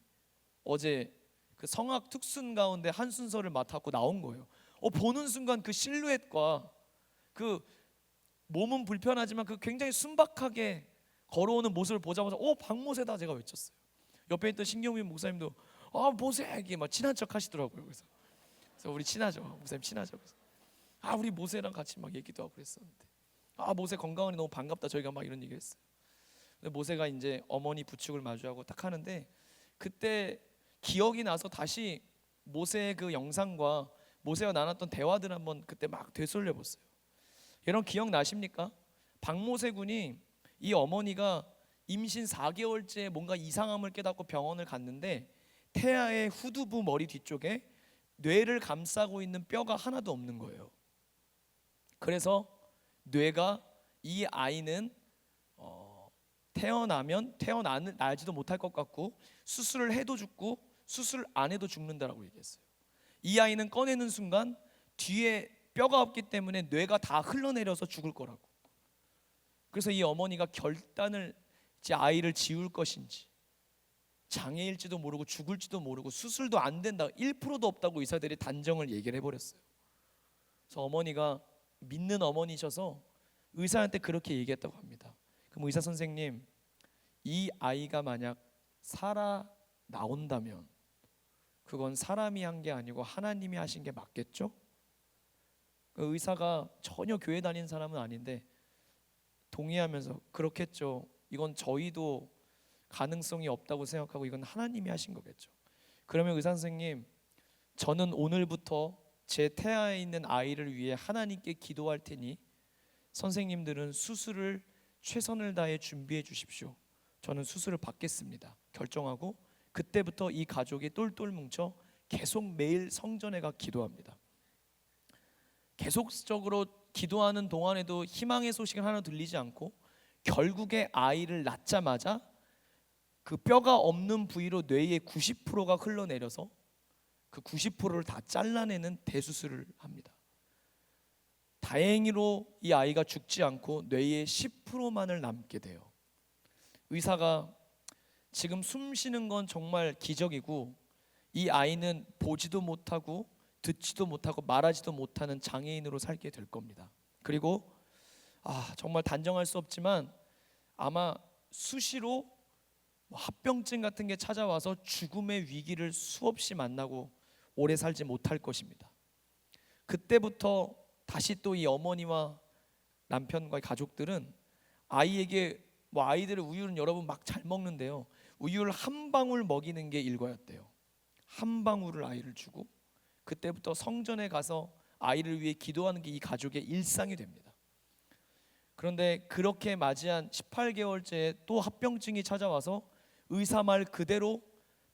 어제 그 성악 특순 가운데 한 순서를 맡았고 나온 거예요. 보는 순간 그 실루엣과 그 몸은 불편하지만 그 굉장히 순박하게 걸어오는 모습을 보자마자 박모세다 제가 외쳤어요. 옆에 있던 신경민 목사님도 모세 이게 막 친한 척 하시더라고요. 그래서 우리 친하죠, 목사님 친하죠. 그래서 우리 모세랑 같이 막 얘기도 하고 그랬었는데, 모세 건강하니 너무 반갑다 저희가 막 이런 얘기를 했어요. 근데 모세가 이제 어머니 부축을 마주하고 딱 하는데, 그때 기억이 나서 다시 모세의 그 영상과 모세가 나눴던 대화들 한번 그때 막 되돌려 봤어요. 여러분 기억 나십니까? 박모세 군이 이 어머니가 임신 4개월째 뭔가 이상함을 깨닫고 병원을 갔는데, 태아의 후두부 머리 뒤쪽에 뇌를 감싸고 있는 뼈가 하나도 없는 거예요. 그래서 뇌가, 이 아이는 태어나면 태어나지도 못할 것 같고 수술을 해도 죽고 수술 안 해도 죽는다라고 얘기했어요. 이 아이는 꺼내는 순간 뒤에 뼈가 없기 때문에 뇌가 다 흘러내려서 죽을 거라고. 그래서 이 어머니가 결단을, 이제 아이를 지울 것인지, 장애일지도 모르고 죽을지도 모르고 수술도 안 된다, 1%도 없다고 의사들이 단정을 얘기를 해버렸어요. 그래서 어머니가 믿는 어머니셔서 의사한테 그렇게 얘기했다고 합니다. 그럼 의사 선생님, 이 아이가 만약 살아 나온다면 그건 사람이 한 게 아니고 하나님이 하신 게 맞겠죠? 그 의사가 전혀 교회 다니는 사람은 아닌데 동의하면서 그렇겠죠. 이건 저희도 가능성이 없다고 생각하고 이건 하나님이 하신 거겠죠. 그러면 의사 선생님, 저는 오늘부터 제 태아에 있는 아이를 위해 하나님께 기도할 테니 선생님들은 수술을 최선을 다해 준비해 주십시오. 저는 수술을 받겠습니다. 결정하고 그때부터 이 가족이 똘똘 뭉쳐 계속 매일 성전에 가 기도합니다. 계속적으로 기도하는 동안에도 희망의 소식은 하나 들리지 않고, 결국에 아이를 낳자마자 그 뼈가 없는 부위로 뇌의 90%가 흘러내려서 그 90%를 다 잘라내는 대수술을 합니다. 다행히로 이 아이가 죽지 않고 뇌의 10%만을 남게 돼요. 의사가 지금 숨 쉬는 건 정말 기적이고, 이 아이는 보지도 못하고 듣지도 못하고 말하지도 못하는 장애인으로 살게 될 겁니다. 그리고 정말 단정할 수 없지만 아마 수시로 합병증 같은 게 찾아와서 죽음의 위기를 수없이 만나고 오래 살지 못할 것입니다. 그때부터 다시 또 이 어머니와 남편과의 가족들은 아이에게, 아이들의 우유는 여러분 막 잘 먹는데요, 우유를 한 방울 먹이는 게 일과였대요. 한 방울을 아이를 주고 그때부터 성전에 가서 아이를 위해 기도하는 게 이 가족의 일상이 됩니다. 그런데 그렇게 맞이한 18개월째에 또 합병증이 찾아와서 의사 말 그대로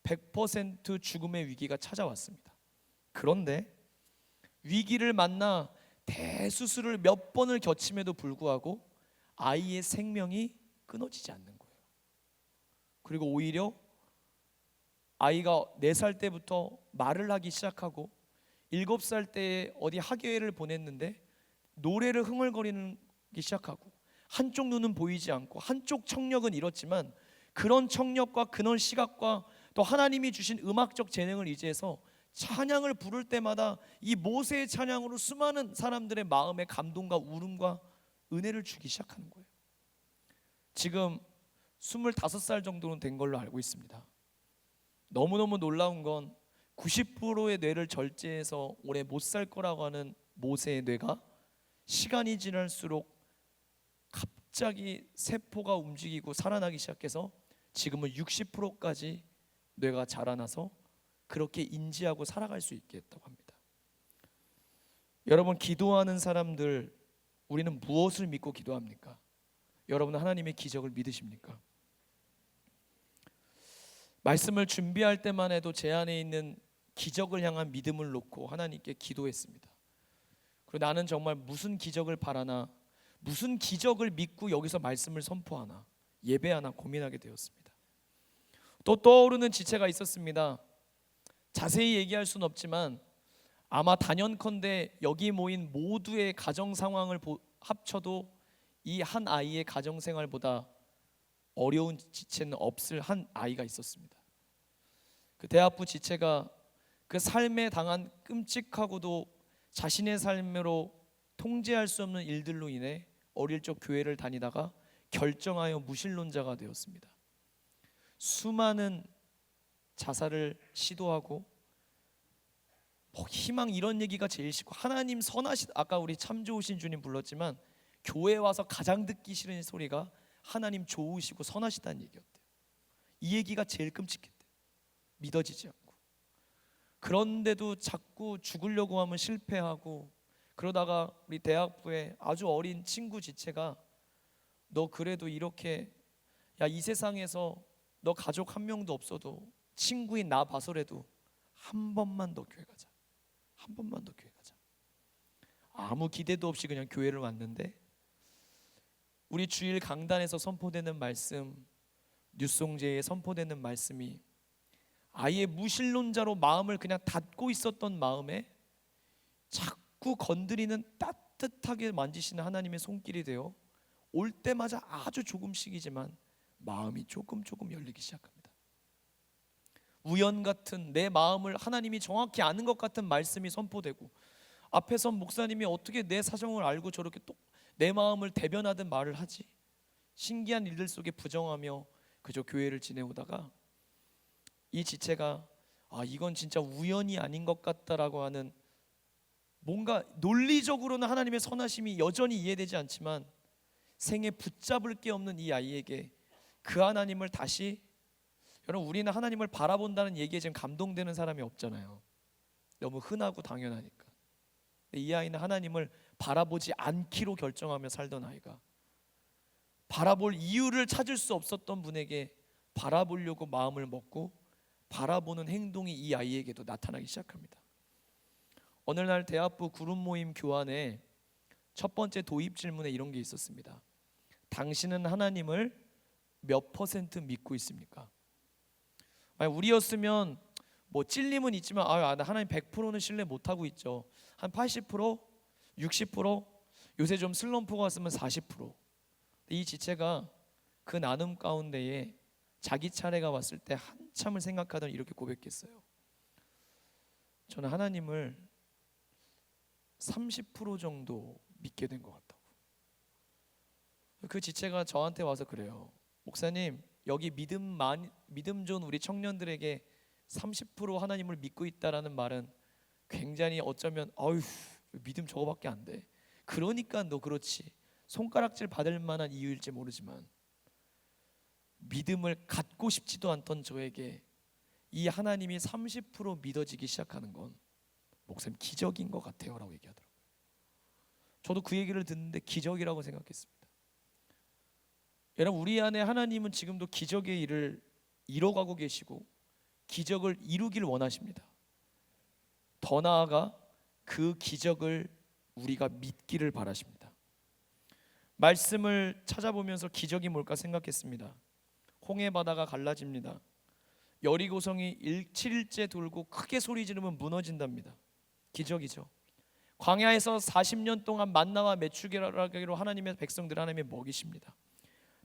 100% 죽음의 위기가 찾아왔습니다. 그런데 위기를 만나 대수술을 몇 번을 거침에도 불구하고 아이의 생명이 끊어지지 않는 거예요. 그리고 오히려 아이가 4살 때부터 말을 하기 시작하고 7살 때에 어디 학예회를 보냈는데 노래를 흥얼거리기 시작하고, 한쪽 눈은 보이지 않고 한쪽 청력은 잃었지만 그런 청력과 그런 시각과 또 하나님이 주신 음악적 재능을 의지해서 찬양을 부를 때마다 이 모세의 찬양으로 수많은 사람들의 마음에 감동과 울음과 은혜를 주기 시작하는 거예요. 지금 25살 정도는 된 걸로 알고 있습니다. 너무너무 놀라운 건 90%의 뇌를 절제해서 오래 못 살 거라고 하는 모세의 뇌가 시간이 지날수록 갑자기 세포가 움직이고 살아나기 시작해서 지금은 60%까지 뇌가 자라나서 그렇게 인지하고 살아갈 수 있게 했다고 합니다. 여러분, 기도하는 사람들, 우리는 무엇을 믿고 기도합니까? 여러분은 하나님의 기적을 믿으십니까? 말씀을 준비할 때만 해도 제 안에 있는 기적을 향한 믿음을 놓고 하나님께 기도했습니다. 그리고 나는 정말 무슨 기적을 바라나, 무슨 기적을 믿고 여기서 말씀을 선포하나, 예배하나 고민하게 되었습니다. 또 떠오르는 지체가 있었습니다. 자세히 얘기할 수는 없지만 아마 단연컨대 여기 모인 모두의 가정 상황을 합쳐도 이 한 아이의 가정 생활보다 어려운 지체는 없을 한 아이가 있었습니다. 그 대학부 지체가 그 삶에 당한 끔찍하고도 자신의 삶으로 통제할 수 없는 일들로 인해 어릴 적 교회를 다니다가 결정하여 무신론자가 되었습니다. 수많은 자살을 시도하고 희망 이런 얘기가 제일 싫고, 하나님 선하시다, 아까 우리 참 좋으신 주님 불렀지만 교회 와서 가장 듣기 싫은 소리가 하나님 좋으시고 선하시다는 얘기였대요. 이 얘기가 제일 끔찍했대요. 믿어지지 않고. 그런데도 자꾸 죽으려고 하면 실패하고, 그러다가 우리 대학부의 아주 어린 친구 지체가 너 그래도 이렇게, 야, 이 세상에서 너 가족 한 명도 없어도 친구인 나 봐서라도 한 번만 더 교회 가자, 한 번만 더 교회 가자. 아무 기대도 없이 그냥 교회를 왔는데 우리 주일 강단에서 선포되는 말씀, 뉴송제에 선포되는 말씀이 아예 무신론자로 마음을 그냥 닫고 있었던 마음에 자꾸 건드리는, 따뜻하게 만지시는 하나님의 손길이 되어 올 때마다 아주 조금씩이지만 마음이 조금 열리기 시작합니다. 우연 같은, 내 마음을 하나님이 정확히 아는 것 같은 말씀이 선포되고, 앞에 선 목사님이 어떻게 내 사정을 알고 저렇게 또 내 마음을 대변하든 말을 하지, 신기한 일들 속에 부정하며 그저 교회를 지내오다가 이 지체가 이건 진짜 우연이 아닌 것 같다라고 하는, 뭔가 논리적으로는 하나님의 선하심이 여전히 이해되지 않지만 생에 붙잡을 게 없는 이 아이에게 그 하나님을 다시, 여러분 우리는 하나님을 바라본다는 얘기에 지금 감동되는 사람이 없잖아요. 너무 흔하고 당연하니까. 근데 이 아이는 하나님을 바라보지 않기로 결정하며 살던 아이가 바라볼 이유를 찾을 수 없었던 분에게 바라보려고 마음을 먹고 바라보는 행동이 이 아이에게도 나타나기 시작합니다. 어느 날 대학부 그룹 모임 교환에 첫 번째 도입 질문에 이런 게 있었습니다. 당신은 하나님을 몇 % 믿고 있습니까? 만약 우리였으면 뭐 찔림은 있지만 나 하나님 100%는 신뢰 못하고 있죠. 한 80%? 60%? 요새 좀 슬럼프가 왔으면 40%. 이 지체가 그 나눔 가운데에 자기 차례가 왔을 때 한참을 생각하더니 이렇게 고백했어요. 저는 하나님을 30% 정도 믿게 된 것 같다고. 그 지체가 저한테 와서 그래요. 목사님, 여기 믿음 좋은 우리 청년들에게 30% 하나님을 믿고 있다라는 말은 굉장히 어쩌면 믿음 저거밖에 안 돼, 그러니까 너 그렇지, 손가락질 받을 만한 이유일지 모르지만 믿음을 갖고 싶지도 않던 저에게 이 하나님이 30% 믿어지기 시작하는 건 목사님 기적인 것 같아요 라고 얘기하더라고요. 저도 그 얘기를 듣는데 기적이라고 생각했습니다. 여러분, 우리 안에 하나님은 지금도 기적의 일을 이뤄가고 계시고 기적을 이루길 원하십니다. 더 나아가 그 기적을 우리가 믿기를 바라십니다. 말씀을 찾아보면서 기적이 뭘까 생각했습니다. 홍해 바다가 갈라집니다. 여리고성이 7일째 돌고 크게 소리 지르면 무너진답니다. 기적이죠. 광야에서 40년 동안 만나와 메추기로 하나님의 백성들 하나님이 먹이십니다.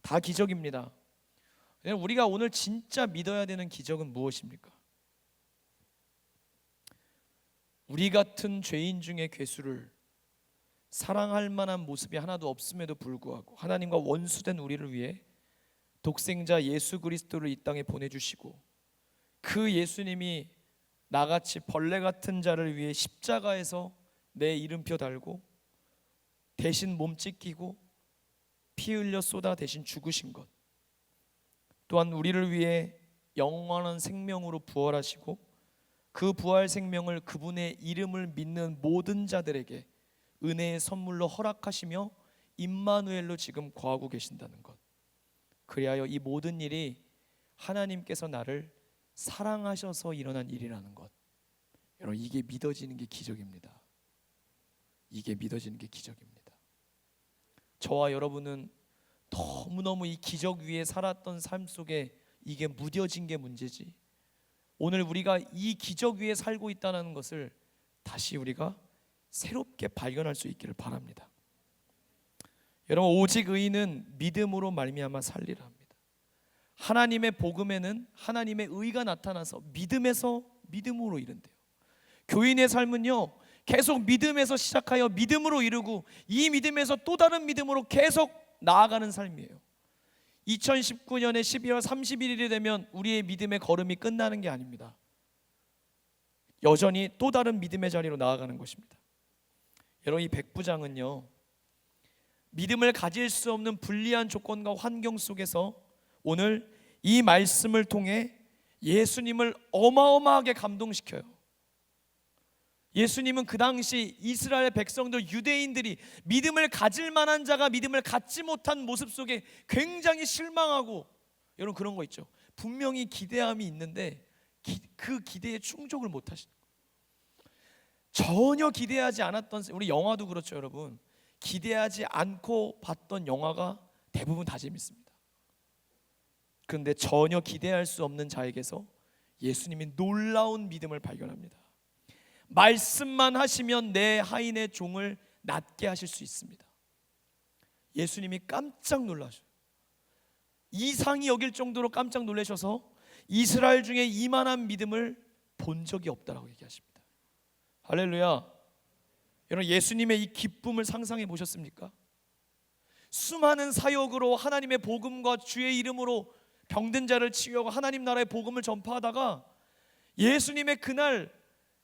다 기적입니다. 우리가 오늘 진짜 믿어야 되는 기적은 무엇입니까? 우리 같은 죄인 중에 괴수를 사랑할 만한 모습이 하나도 없음에도 불구하고 하나님과 원수된 우리를 위해 독생자 예수 그리스도를 이 땅에 보내주시고, 그 예수님이 나같이 벌레 같은 자를 위해 십자가에서 내 이름표 달고 대신 몸 찢기고 피 흘려 쏟아 대신 죽으신 것, 또한 우리를 위해 영원한 생명으로 부활하시고 그 부활 생명을 그분의 이름을 믿는 모든 자들에게 은혜의 선물로 허락하시며 임마누엘로 지금 거하고 계신다는 것, 그리하여 이 모든 일이 하나님께서 나를 사랑하셔서 일어난 일이라는 것, 여러분 이게 믿어지는 게 기적입니다. 이게 믿어지는 게 기적입니다. 저와 여러분은 너무너무 이 기적 위에 살았던 삶 속에 이게 무뎌진 게 문제지. 오늘 우리가 이 기적 위에 살고 있다는 것을 다시 우리가 새롭게 발견할 수 있기를 바랍니다. 여러분, 오직 의인은 믿음으로 말미암아 살리라 합니다. 하나님의 복음에는 하나님의 의가 나타나서 믿음에서 믿음으로 이른대요. 교인의 삶은요, 계속 믿음에서 시작하여 믿음으로 이루고 이 믿음에서 또 다른 믿음으로 계속 나아가는 삶이에요. 2019년의 12월 31일이 되면 우리의 믿음의 걸음이 끝나는 게 아닙니다. 여전히 또 다른 믿음의 자리로 나아가는 것입니다. 여러분, 이 백부장은요, 믿음을 가질 수 없는 불리한 조건과 환경 속에서 오늘 이 말씀을 통해 예수님을 어마어마하게 감동시켜요. 예수님은 그 당시 이스라엘 백성들, 유대인들이 믿음을 가질 만한 자가 믿음을 갖지 못한 모습 속에 굉장히 실망하고, 여러분 그런 거 있죠. 분명히 기대함이 있는데 그 기대에 충족을 못 하시는 거예요. 전혀 기대하지 않았던, 우리 영화도 그렇죠 여러분. 기대하지 않고 봤던 영화가 대부분 다 재밌습니다. 그런데 전혀 기대할 수 없는 자에게서 예수님이 놀라운 믿음을 발견합니다. 말씀만 하시면 내 하인의 종을 낫게 하실 수 있습니다. 예수님이 깜짝 놀라셔요. 이상히 여길 정도로 깜짝 놀라셔서 이스라엘 중에 이만한 믿음을 본 적이 없다라고 얘기하십니다. 할렐루야. 여러분, 예수님의 이 기쁨을 상상해 보셨습니까? 수많은 사역으로 하나님의 복음과 주의 이름으로 병든 자를 치유하고 하나님 나라의 복음을 전파하다가 예수님의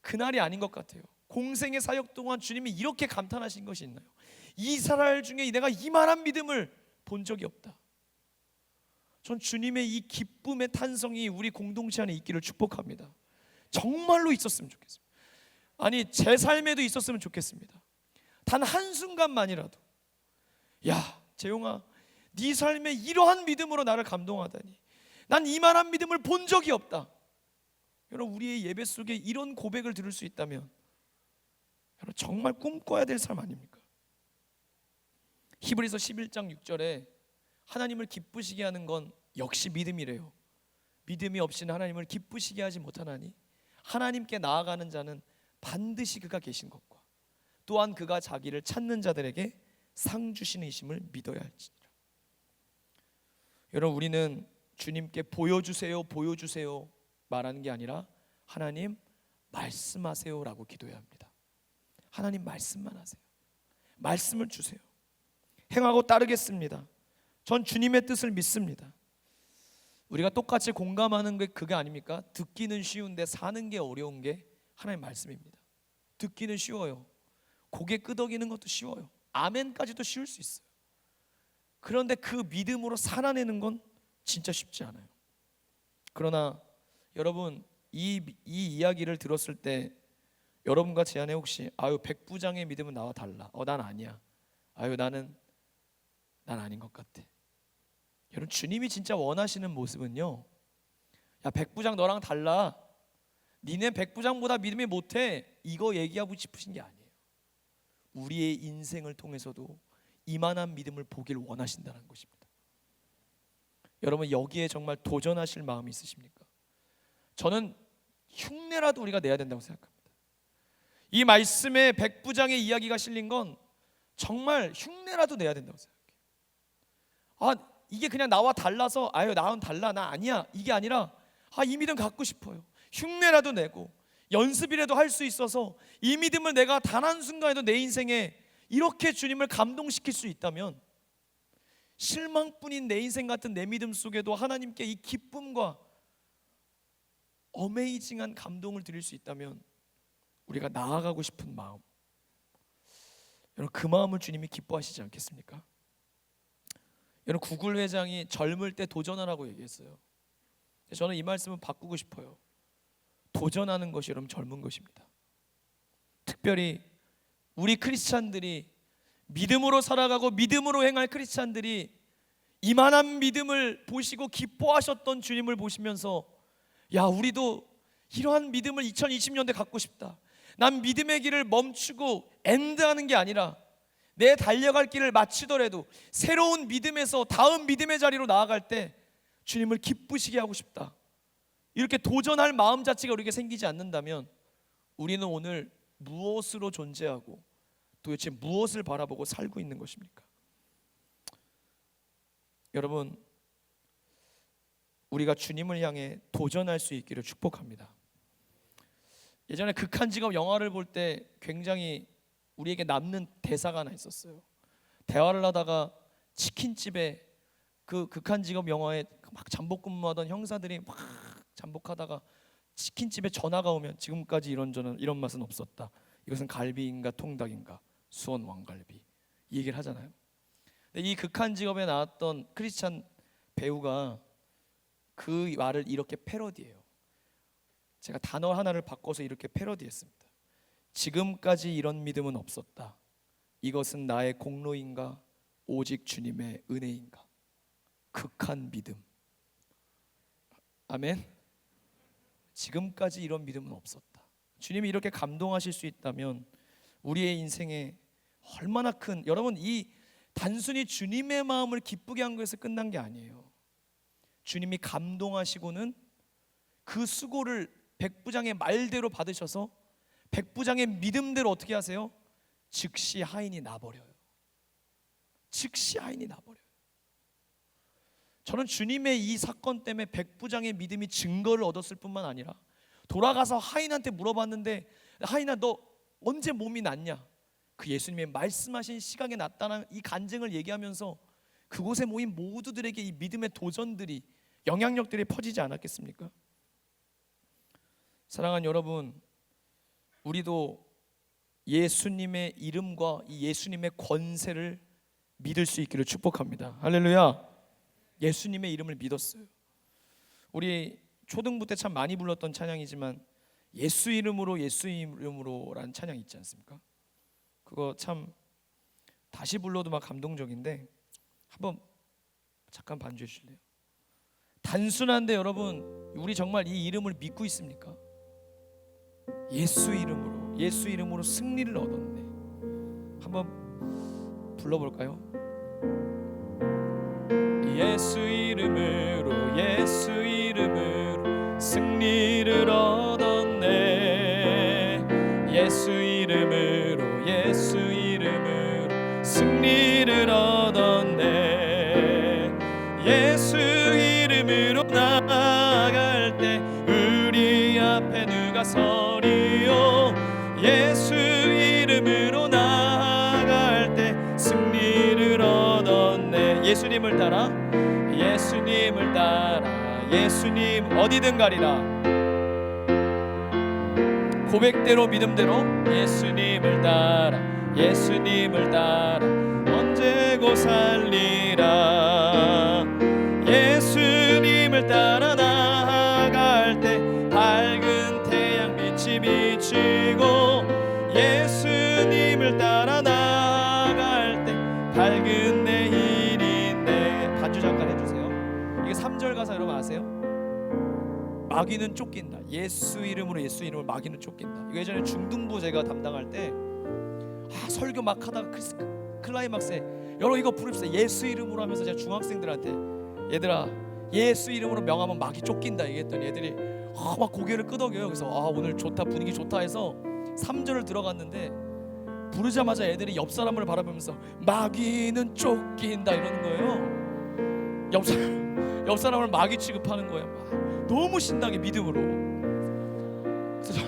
그날이 아닌 것 같아요. 공생의 사역 동안 주님이 이렇게 감탄하신 것이 있나요? 이스라엘 중에 내가 이만한 믿음을 본 적이 없다. 전 주님의 이 기쁨의 탄성이 우리 공동체 안에 있기를 축복합니다. 정말로 있었으면 좋겠습니다. 아니, 제 삶에도 있었으면 좋겠습니다. 단 한순간만이라도, 야 재용아, 네 삶에 이러한 믿음으로 나를 감동하다니, 난 이만한 믿음을 본 적이 없다. 여러분, 우리의 예배 속에 이런 고백을 들을 수 있다면 여러분 정말 꿈꿔야 될 삶 아닙니까? 히브리서 11장 6절에 하나님을 기쁘시게 하는 건 역시 믿음이래요. 믿음이 없이는 하나님을 기쁘시게 하지 못하나니 하나님께 나아가는 자는 반드시 그가 계신 것과 또한 그가 자기를 찾는 자들에게 상 주시는 이심을 믿어야 할지니라. 여러분, 우리는 주님께 보여주세요 보여주세요 말하는 게 아니라 하나님 말씀하세요라고 기도해야 합니다. 하나님 말씀만 하세요. 말씀을 주세요. 행하고 따르겠습니다. 전 주님의 뜻을 믿습니다. 우리가 똑같이 공감하는 게 그게 아닙니까? 듣기는 쉬운데 사는 게 어려운 게 하나님 말씀입니다. 듣기는 쉬워요. 고개 끄덕이는 것도 쉬워요. 아멘까지도 쉬울 수 있어요. 그런데 그 믿음으로 살아내는 건 진짜 쉽지 않아요. 그러나 여러분, 이 이야기를 들었을 때 여러분과 제 안에 혹시 백부장의 믿음은 나와 달라, 난 아니야, 나는 아닌 것 같아. 여러분, 주님이 진짜 원하시는 모습은요, 야 백부장 너랑 달라, 니네 백부장보다 믿음이 못해, 이거 얘기하고 싶으신 게 아니에요. 우리의 인생을 통해서도 이만한 믿음을 보길 원하신다는 것입니다. 여러분, 여기에 정말 도전하실 마음이 있으십니까? 저는 흉내라도 우리가 내야 된다고 생각합니다. 이 말씀에 백부장의 이야기가 실린 건 정말 흉내라도 내야 된다고 생각해요. 이게 그냥 나와 달라서 나는 달라, 나 아니야, 이게 아니라 이 믿음 갖고 싶어요. 흉내라도 내고 연습이라도 할 수 있어서 이 믿음을 내가 단 한순간에도 내 인생에 이렇게 주님을 감동시킬 수 있다면, 실망뿐인 내 인생 같은 내 믿음 속에도 하나님께 이 기쁨과 어메이징한 감동을 드릴 수 있다면 우리가 나아가고 싶은 마음, 여러분 그 마음을 주님이 기뻐하시지 않겠습니까? 여러분, 구글 회장이 젊을 때 도전하라고 얘기했어요. 저는 이 말씀을 바꾸고 싶어요. 도전하는 것이 여러분 젊은 것입니다. 특별히 우리 크리스찬들이, 믿음으로 살아가고 믿음으로 행할 크리스찬들이 이만한 믿음을 보시고 기뻐하셨던 주님을 보시면서, 야 우리도 이러한 믿음을 2020년대 갖고 싶다. 난 믿음의 길을 멈추고 엔드하는 게 아니라 내 달려갈 길을 마치더라도 새로운 믿음에서 다음 믿음의 자리로 나아갈 때 주님을 기쁘시게 하고 싶다, 이렇게 도전할 마음 자체가 우리에게 생기지 않는다면 우리는 오늘 무엇으로 존재하고 도대체 무엇을 바라보고 살고 있는 것입니까? 여러분, 우리가 주님을 향해 도전할 수 있기를 축복합니다. 예전에 극한 직업 영화를 볼 때 굉장히 우리에게 남는 대사가 하나 있었어요. 대화를 하다가 치킨집에 그 극한 직업 영화에 막 잠복 근무하던 형사들이 막 잠복하다가 치킨집에 전화가 오면 지금까지 이런 맛은 없었다. 이것은 갈비인가 통닭인가 수원 왕갈비, 이 얘기를 하잖아요. 근데 이 극한 직업에 나왔던 크리스찬 배우가 그 말을 이렇게 패러디해요. 제가 단어 하나를 바꿔서 이렇게 패러디했습니다. 지금까지 이런 믿음은 없었다. 이것은 나의 공로인가 오직 주님의 은혜인가. 극한 믿음. 아멘. 지금까지 이런 믿음은 없었다. 주님이 이렇게 감동하실 수 있다면 우리의 인생에 얼마나 큰, 여러분, 이 단순히 주님의 마음을 기쁘게 한 것에서 끝난 게 아니에요. 주님이 감동하시고는 그 수고를 백부장의 말대로 받으셔서 백부장의 믿음대로 어떻게 하세요? 즉시 하인이 나버려요. 즉시 하인이 나버려요. 저는 주님의 이 사건 때문에 백부장의 믿음이 증거를 얻었을 뿐만 아니라 돌아가서 하인한테 물어봤는데, 하인아 너 언제 몸이 낫냐? 그 예수님의 말씀하신 시각에 나타난 이 간증을 얘기하면서 그곳에 모인 모두들에게 이 믿음의 도전들이, 영향력들이 퍼지지 않았겠습니까? 사랑하는 여러분, 우리도 예수님의 이름과 이 예수님의 권세를 믿을 수 있기를 축복합니다. 할렐루야. 예수님의 이름을 믿었어요. 우리 초등부 때 참 많이 불렀던 찬양이지만 예수 이름으로 예수 이름으로라는 찬양 있지 않습니까? 그거 참 다시 불러도 막 감동적인데 한번 잠깐 반주해 주실래요? 단순한데 여러분, 우리 정말 이 이름을 믿고 있습니까? 예수 이름으로 승리를 얻었네. 한번 불러볼까요? 예수 이름으로 승리를 얻었네. 예수 이름으로 승리를 얻었네. 예수 이름으로 나아갈 때 우리 앞에 누가 서리요. 예수 이름으로 나아갈 때 승리를 얻었네. 예수님을 따라 예수님 어디든 가리라. 고백대로 믿음대로 예수님을 따라 언제고 살리라. 예수님을 따라 나아갈 때 밝은 태양 빛이 비치고, 예수님을 따라 나아갈 때 밝은 내일인데. 반주 잠깐 해주세요. 이게 3절 가사 여러분 아세요? 마귀는 쫓긴다. 예수 이름으로 마귀는 쫓긴다. 이거 예전에 중등부 제가 담당할 때 설교 막 하다가 클라이막스에 여러분 이거 부릅시다. 예수 이름으로 하면서 제가 중학생들한테 얘들아 예수 이름으로 명하면 마귀 쫓긴다 얘기했더니 애들이 막 고개를 끄덕여요. 그래서 오늘 좋다, 분위기 좋다 해서 3절을 들어갔는데 부르자마자 애들이 옆 사람을 바라보면서 마귀는 쫓긴다 이러는 거예요. 옆 사람을 마귀 취급하는 거예요. 너무 신나게 믿음으로. 그래서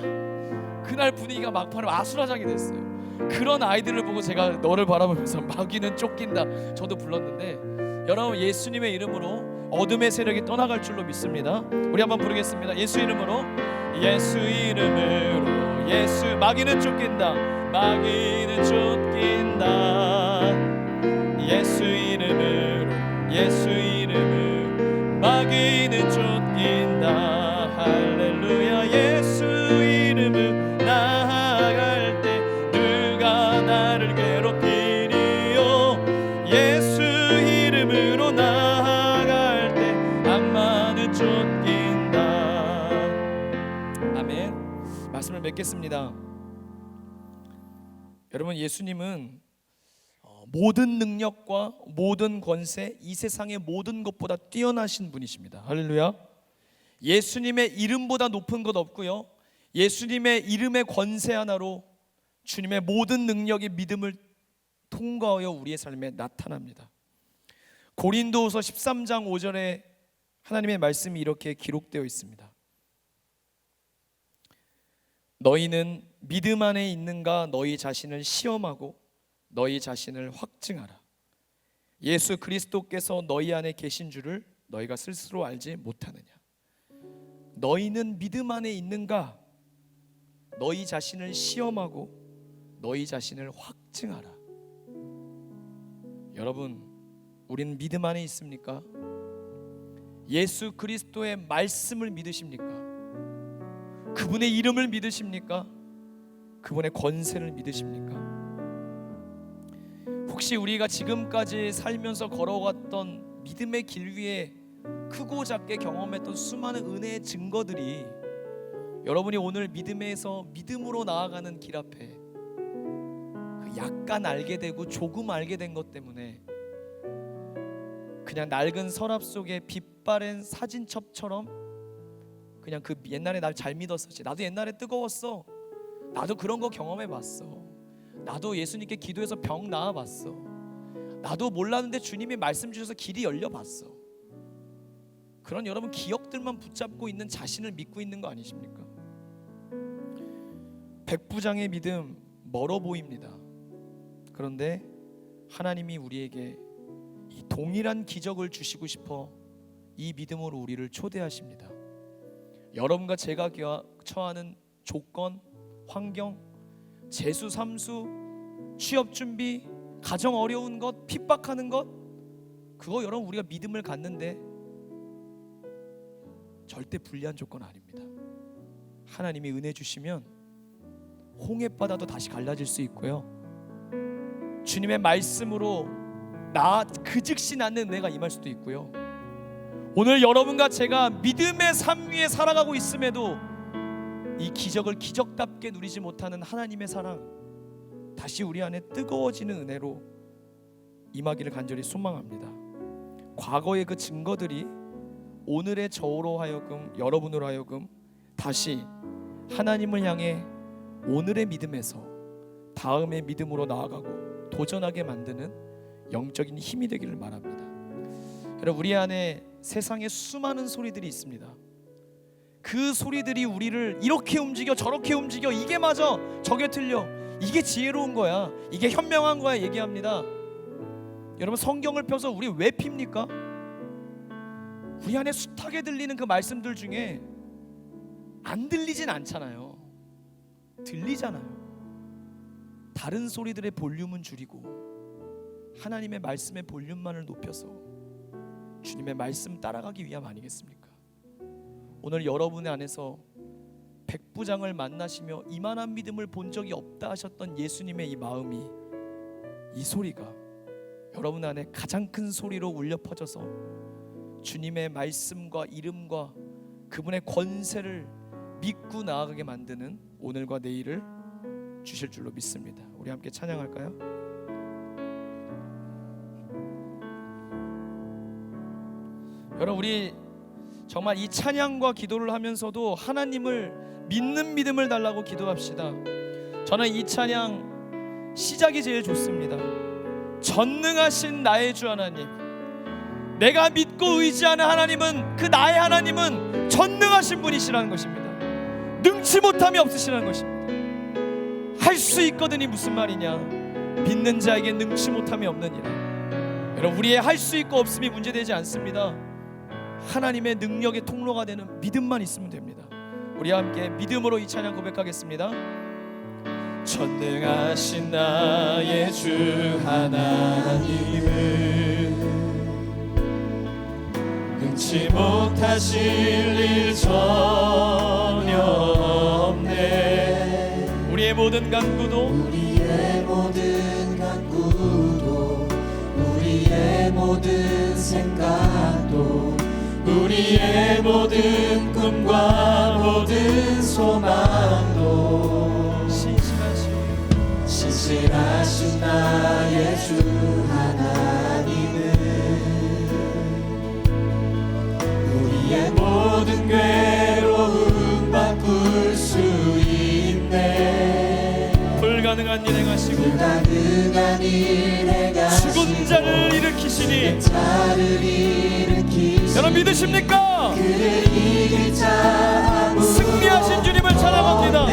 그날 분위기가 막판에 아수라장이 됐어요. 그런 아이들을 보고 제가 너를 바라보면서 마귀는 쫓긴다 저도 불렀는데, 여러분 예수님의 이름으로 어둠의 세력이 떠나갈 줄로 믿습니다. 우리 한번 부르겠습니다. 예수 이름으로 마귀는 쫓긴다. 예수 이름으로 마귀는 쫓긴다. 할렐루야. 예수 이름을 나아갈 때 누가 나를 괴롭히리요. 예수 이름으로 나아갈 때 악마는 쫓긴다. 아멘. 말씀을 맺겠습니다. 여러분 예수님은 모든 능력과 모든 권세, 이 세상의 모든 것보다 뛰어나신 분이십니다. 할렐루야. 예수님의 이름보다 높은 것 없고요, 예수님의 이름의 권세 하나로 주님의 모든 능력이 믿음을 통과하여 우리의 삶에 나타납니다. 고린도후서 13장 5절에 하나님의 말씀이 이렇게 기록되어 있습니다. 너희는 믿음 안에 있는가 너희 자신을 시험하고 너희 자신을 확증하라. 예수 그리스도께서 너희 안에 계신 줄을 너희가 스스로 알지 못하느냐. 너희는 믿음 안에 있는가 너희 자신을 시험하고 너희 자신을 확증하라. 여러분, 우리는 믿음 안에 있습니까? 예수 그리스도의 말씀을 믿으십니까? 그분의 이름을 믿으십니까? 그분의 권세를 믿으십니까? 혹시 우리가 지금까지 살면서 걸어왔던 믿음의 길 위에 크고 작게 경험했던 수많은 은혜의 증거들이 여러분이 오늘 믿음에서 믿음으로 나아가는 길 앞에 그 약간 알게 되고 조금 알게 된 것 때문에 그냥 낡은 서랍 속에 빛바랜 사진첩처럼 그냥 그 옛날에 날 잘 믿었었지, 나도 옛날에 뜨거웠어, 나도 그런 거 경험해봤어, 나도 예수님께 기도해서 병 나아봤어, 나도 몰랐는데 주님이 말씀 주셔서 길이 열려봤어, 그런 여러분 기억들만 붙잡고 있는 자신을 믿고 있는 거 아니십니까? 백부장의 믿음 멀어 보입니다. 그런데 하나님이 우리에게 이 동일한 기적을 주시고 싶어 이 믿음으로 우리를 초대하십니다. 여러분과 제가 처하는 조건, 환경, 재수, 삼수, 취업 준비, 가정 어려운 것, 핍박하는 것, 그거 여러분 우리가 믿음을 갖는데 절대 불리한 조건 아닙니다. 하나님이 은혜 주시면 홍해바다도 다시 갈라질 수 있고요, 주님의 말씀으로 그 즉시 낳는 은혜가 임할 수도 있고요, 오늘 여러분과 제가 믿음의 삶 위에 살아가고 있음에도 이 기적을 기적답게 누리지 못하는 하나님의 사랑 다시 우리 안에 뜨거워지는 은혜로 임하기를 간절히 소망합니다. 과거의 그 증거들이 오늘의 저로 하여금, 여러분으로 하여금 다시 하나님을 향해 오늘의 믿음에서 다음의 믿음으로 나아가고 도전하게 만드는 영적인 힘이 되기를 바랍니다. 여러분, 우리 안에 세상에 수많은 소리들이 있습니다. 그 소리들이 우리를 이렇게 움직여 저렇게 움직여, 이게 맞아 저게 틀려, 이게 지혜로운 거야, 이게 현명한 거야 얘기합니다. 여러분, 성경을 펴서 우리 왜 핍니까? 우리 안에 숱하게 들리는 그 말씀들 중에 안 들리진 않잖아요. 들리잖아요. 다른 소리들의 볼륨은 줄이고 하나님의 말씀의 볼륨만을 높여서 주님의 말씀 따라가기 위함 아니겠습니까? 오늘 여러분의 안에서 백부장을 만나시며 이만한 믿음을 본 적이 없다 하셨던 예수님의 이 마음이, 이 소리가 여러분 안에 가장 큰 소리로 울려 퍼져서 주님의 말씀과 이름과 그분의 권세를 믿고 나아가게 만드는 오늘과 내일을 주실 줄로 믿습니다. 우리 함께 찬양할까요? 여러분, 우리 정말 이 찬양과 기도를 하면서도 하나님을 믿는 믿음을 달라고 기도합시다. 저는 이 찬양 시작이 제일 좋습니다. 전능하신 나의 주 하나님, 내가 믿고 의지하는 하나님은, 그 나의 하나님은 전능하신 분이시라는 것입니다. 능치 못함이 없으시라는 것입니다. 할 수 있거든이 무슨 말이냐? 믿는 자에게 능치 못함이 없느니라. 여러분, 우리의 할 수 있고 없음이 문제되지 않습니다. 하나님의 능력의 통로가 되는 믿음만 있으면 됩니다. 우리 함께 믿음으로 이 찬양 고백하겠습니다. 전능하신 나의 주 하나님은 능치 못하실 일 전혀 없네. 우리의 모든 간구도, 우리의 모든 간구도, 우리의 모든 생각도, 우리의 모든 꿈과 모든 소망도 신실하신 신실하신 나의 주 하나님은 우리의 모든 괴로움 바꿀 수 있네. 불가능한 일 행하시고 불가능한 일 행하시고 죽은 자를 일으키시니 여러분 믿으십니까? 그를 이길 자 아무도 승리하신 주님을 찬양합니다.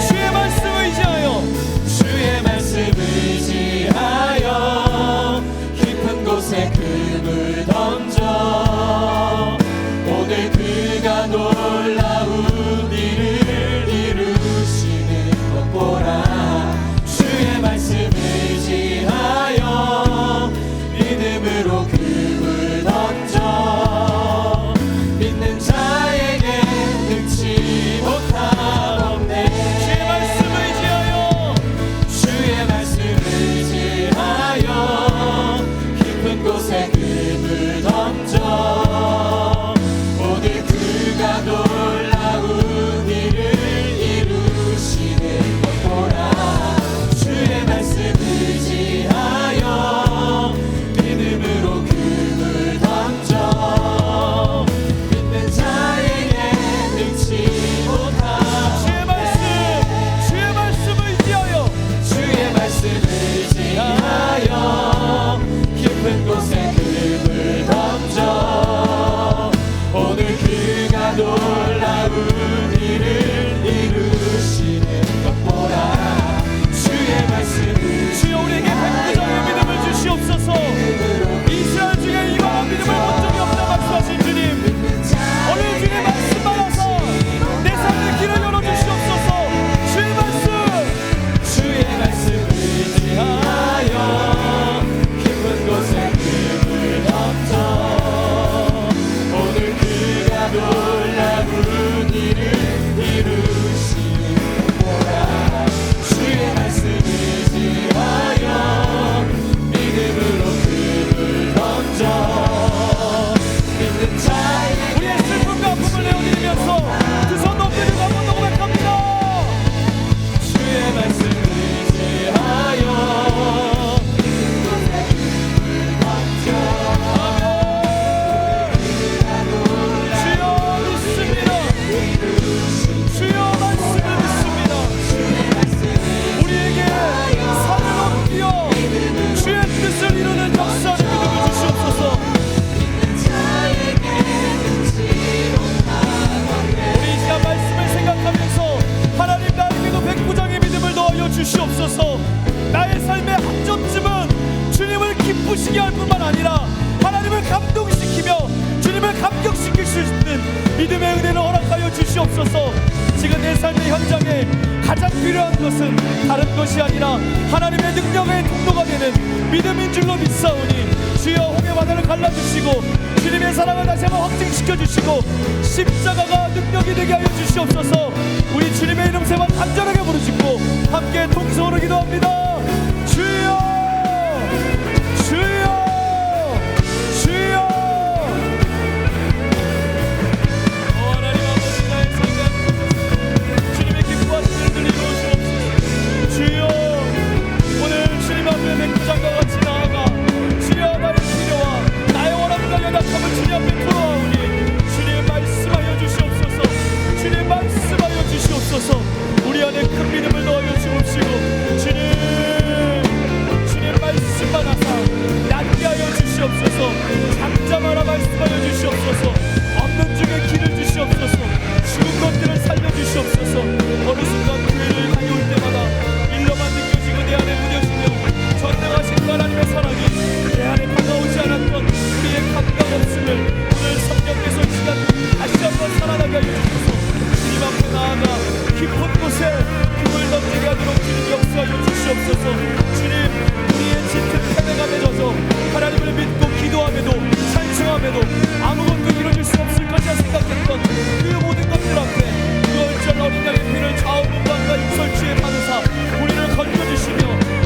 주의 말씀 의지하여 주의 말씀 의지하여 깊은 곳에 금을 던져 오늘 그가 놀라운 일을 이루시는 것 보라. 주의 말씀 의지하여 믿음으로 금을 던져 믿는 자에게 능치 못함 없네. 주의 말씀 의지하여 주의 말씀 의지하여 깊은 곳에 금을 던져 오늘 그가 놀라운 일을 이루시는 것 보라. 주의 말씀 의지하여 믿음으로 금을 던져 믿는 자에게 능치 못함. 주의 말씀 의지하여 주의 말씀 의지하여 깊은 곳에 금을 던져 오늘 그가 놀라운 일을 이루시는 것 보라. 주의 말씀 주여 우리에게 백부장의 믿음을 주시옵소서. 이스라엘 중에 이만한 믿음을 본 적이 없다 말씀하신 주님, 오늘 주의 말씀 받아서 내 삶의 길을 열어주시옵소서. 주의 말씀 주의 말씀 의지하여 깊은 곳에 금을 던져 오늘 그가 놀라운 일을 이루시는 것 보라. 주의 말씀 의지하여 믿음으로 금을 던져 믿는 자에게 우리의 슬픔과 아픔을 내어드리면서 두 손 높이를 한번 더 고백합니다. 주의 말씀 의지하여 주여 믿습니다. 주여 말씀을 믿습니다. 우리에게 산을 넘겨 주의 뜻을 이루는 역사를 믿음을 주시옵소서. 우리 이 시간 말씀을 생각하면서 하나님 나에게도 백부장의 믿음을 넣어여 주시옵소서. 나의 삶의 한 점쯤은 주님을 기쁘시게 할 뿐만 아니라 하나님을 감동시키며 주님을 감격시킬 수 있는 믿음의 은혜를 허락하여 주시옵소서. 지금 내 삶의 현장에 가장 필요한 것은 다른 것이 아니라 하나님의 능력의 통로가 되는 믿음인 줄로 믿사오니 주여 홍해 바다를 갈라주시고 주님의 사랑을 다시 한번 확증시켜 주시고 십자가가 능력이 되게 하여 주시옵소서. 우리 주님의 이름 세번 간절하게 부르짖고 함께 통성으로 기도합니다. 주여 주여 주여. 하나님 아버지 나의 생각 주님의 기뻐하시는 일을 이루시옵소서. 주여 오늘 주님 앞에 백부장과 같이 나아가 주여 나의 필요와 나의 원함과 연약함을 주님 앞에 풀어오니 주님 말씀하여 주시옵소서. 주님 말씀하여 주시옵소서. 우리 안에 큰 믿음을 넣어여 주옵시고 주님 말씀만 하사 낫게 하여 주시옵소서. 잠잠하라 말씀하여 주시옵소서. 없는 중에 길을 주시옵소서. 죽은 것들을 살려주시옵소서. 어느 순간 교회를 다녀올 때마다 일로만 느껴지고 내 안에 무뎌지며 전능하신 하나님의 사랑이 내 안에 다가오지 않았던 우리의 감각 없음을 오늘 성령께서 이 시간 다시 한번 살아나게 하여 주소서. 주님 앞에 나아가 깊은 곳에 금을 던지게 하도록 주님 역사하여 주시옵소서. 주님 우리의 짙은 패배가 맺어서 하나님을 믿고 기도함에도 찬송함에도 아무것도 이루어질 수 없을 것이라 생각했던 그 모든 것들 앞에 그 얼전 어린 양의 피를 좌우문방과 육설주에 받으사 우리를 건져주시며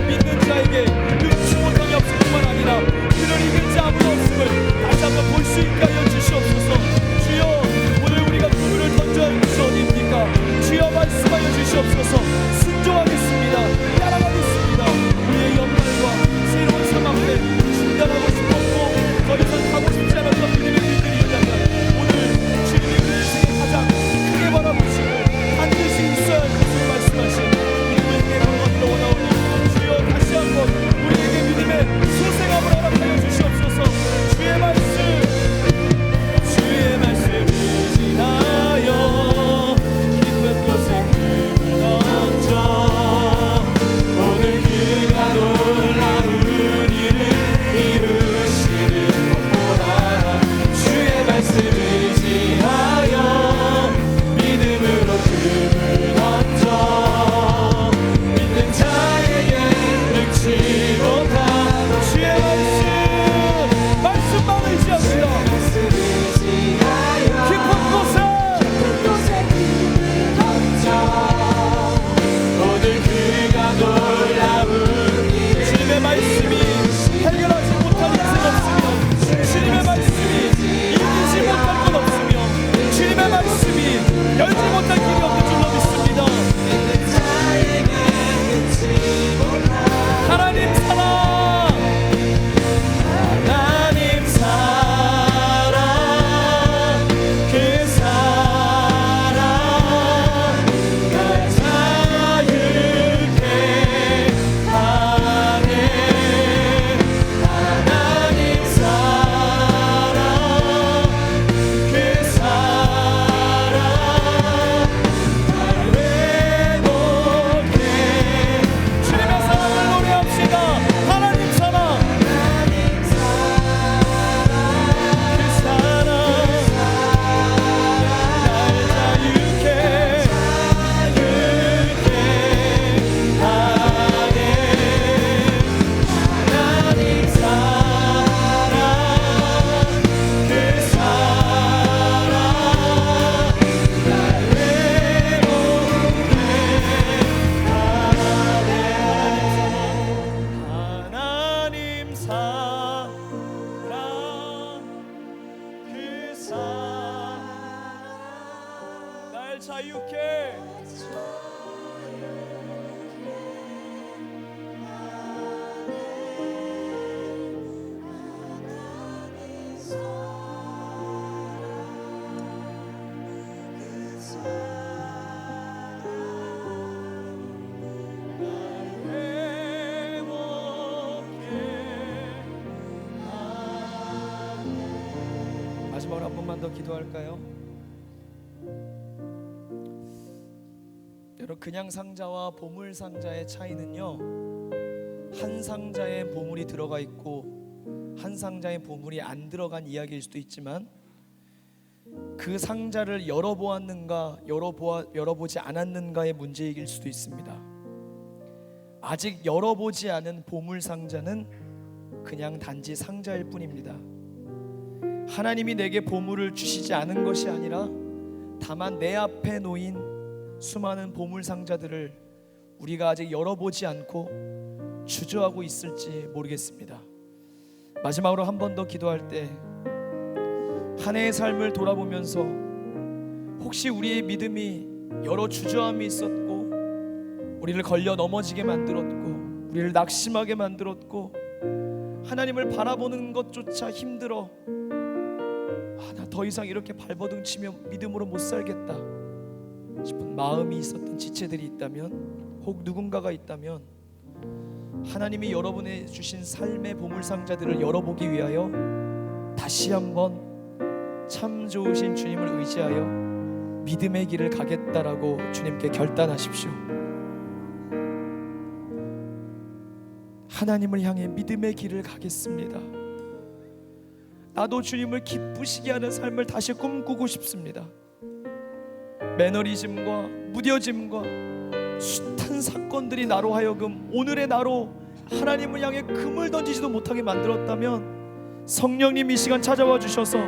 믿는 자에게 능치 못함이 없을 뿐만 아니라 그를 이길 자 아무도 없음을 다시 한번 볼 수 있게 하여 주시옵소서. 주여 오늘 우리가 금을 던져야 할 것이 어디입니까? 주여 말씀하여 주시옵소서. 순종하겠습니다. 따라가겠습니다. 자유케 마지막으로 한 번만 더 기도할까요? 여러분, 그냥 상자와 보물 상자의 차이는요, 한 상자에 보물이 들어가 있고 한 상자에 보물이 안 들어간 이야기일 수도 있지만, 그 상자를 열어보았는가 열어보지 않았는가의 문제일 수도 있습니다. 아직 열어보지 않은 보물 상자는 그냥 단지 상자일 뿐입니다. 하나님이 내게 보물을 주시지 않은 것이 아니라 다만 내 앞에 놓인 수많은 보물 상자들을 우리가 아직 열어보지 않고 주저하고 있을지 모르겠습니다. 마지막으로 한 번 더 기도할 때 한 해의 삶을 돌아보면서 혹시 우리의 믿음이 여러 주저함이 있었고 우리를 걸려 넘어지게 만들었고 우리를 낙심하게 만들었고 하나님을 바라보는 것조차 힘들어 나 더 이상 이렇게 발버둥치며 믿음으로 못 살겠다 싶은 마음이 있었던 지체들이 있다면, 혹 누군가가 있다면 하나님이 여러분의 주신 삶의 보물상자들을 열어보기 위하여 다시 한번 참 좋으신 주님을 의지하여 믿음의 길을 가겠다라고 주님께 결단하십시오. 하나님을 향해 믿음의 길을 가겠습니다. 나도 주님을 기쁘시게 하는 삶을 다시 꿈꾸고 싶습니다. 매너리즘과 무뎌짐과 숱한 사건들이 나로 하여금 오늘의 나로 하나님을 향해 금을 던지지도 못하게 만들었다면, 성령님 이 시간 찾아와 주셔서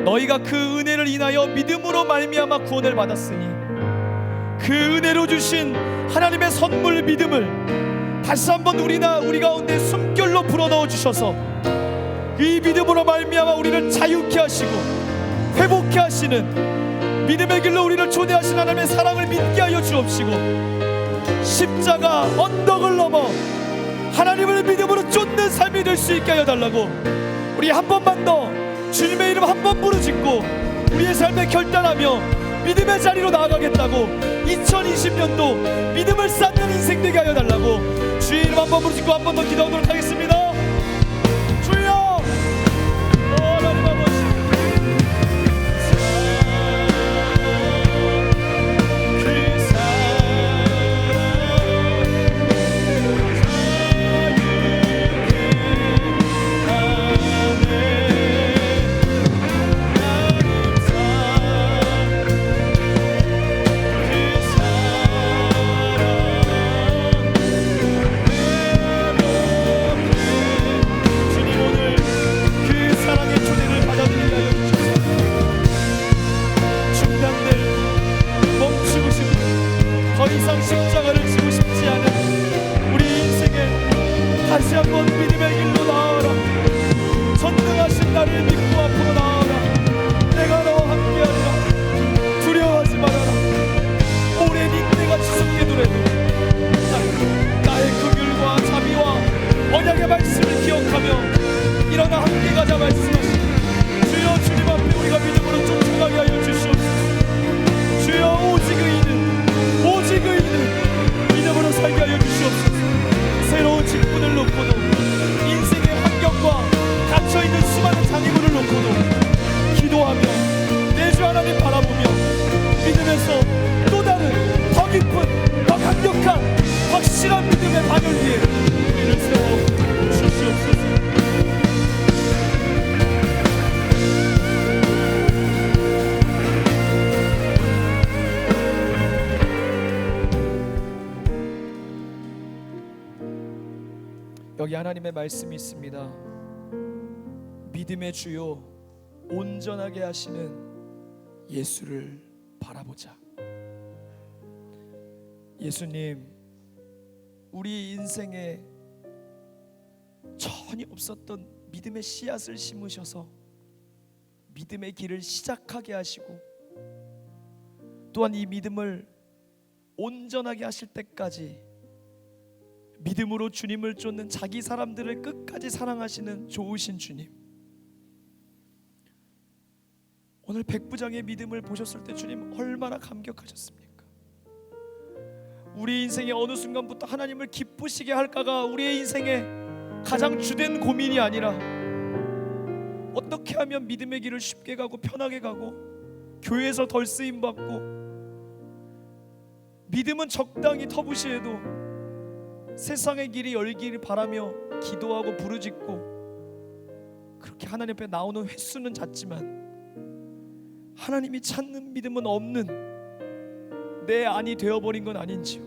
너희가 그 은혜를 인하여 믿음으로 말미암아 구원을 받았으니 그 은혜로 주신 하나님의 선물 믿음을 다시 한번 우리 가운데 숨결로 불어넣어 주셔서 이 믿음으로 말미암아 우리를 자유케 하시고 회복케 하시는 믿음의 길로 우리를 초대하신 하나님의 사랑을 믿게 하여 주옵시고, 십자가 언덕을 넘어 하나님을 믿음으로 쫓는 삶이 될 수 있게 하여 달라고, 우리 한 번만 더 주님의 이름 한 번 부르짖고 우리의 삶에 결단하며 믿음의 자리로 나아가겠다고, 2020년도 믿음을 쌓는 인생 되게 하여 달라고 주의 이름 한 번 부르짖고 한 번 더 기도하도록 하겠습니다. 주여 하나님 아버지, 더 이상 십자가를 지고 싶지 않은 우리 인생에 다시 한번 믿음의 길로 나아라. 전능하신 나를 믿고 앞으로 나아라. 내가 너와 함께하리라. 두려워하지 말아라. 오랜 인내가 지속되더라도 나의 긍휼과 자비와 언약의 말씀을 기억하며 일어나 함께 가자 말씀하시니, 주여 주님 앞에 우리가 믿음으로 쫓아가게 하여 주시옵소서. 주여 오직 의인은 믿음으로 살게 하여 주시옵소서. 새로운 직분을 놓고도 인생의 환경과 갇혀있는 수많은 장애물을 놓고도 기도하며 내 주 하나님 바라보며 믿음에서 또 다른 더 깊은 더 강력한 확실한 믿음의 바늘 위에 우리를 세워 주시옵소서. 여기 하나님의 말씀이 있습니다. 믿음의 주요 온전하게 하시는 예수를 바라보자. 예수님, 우리 인생에 전혀 없었던 믿음의 씨앗을 심으셔서 믿음의 길을 시작하게 하시고 또한 이 믿음을 온전하게 하실 때까지 믿음으로 주님을 쫓는 자기 사람들을 끝까지 사랑하시는 좋으신 주님, 오늘 백부장의 믿음을 보셨을 때 주님 얼마나 감격하셨습니까? 우리 인생의 어느 순간부터 하나님을 기쁘시게 할까가 우리의 인생의 가장 주된 고민이 아니라 어떻게 하면 믿음의 길을 쉽게 가고 편하게 가고 교회에서 덜 쓰임받고, 믿음은 적당히 터부시해도 세상의 길이 열기를 바라며 기도하고 부르짖고 그렇게 하나님 앞에 나오는 횟수는 잦지만 하나님이 찾는 믿음은 없는 내 안이 되어버린 건 아닌지요.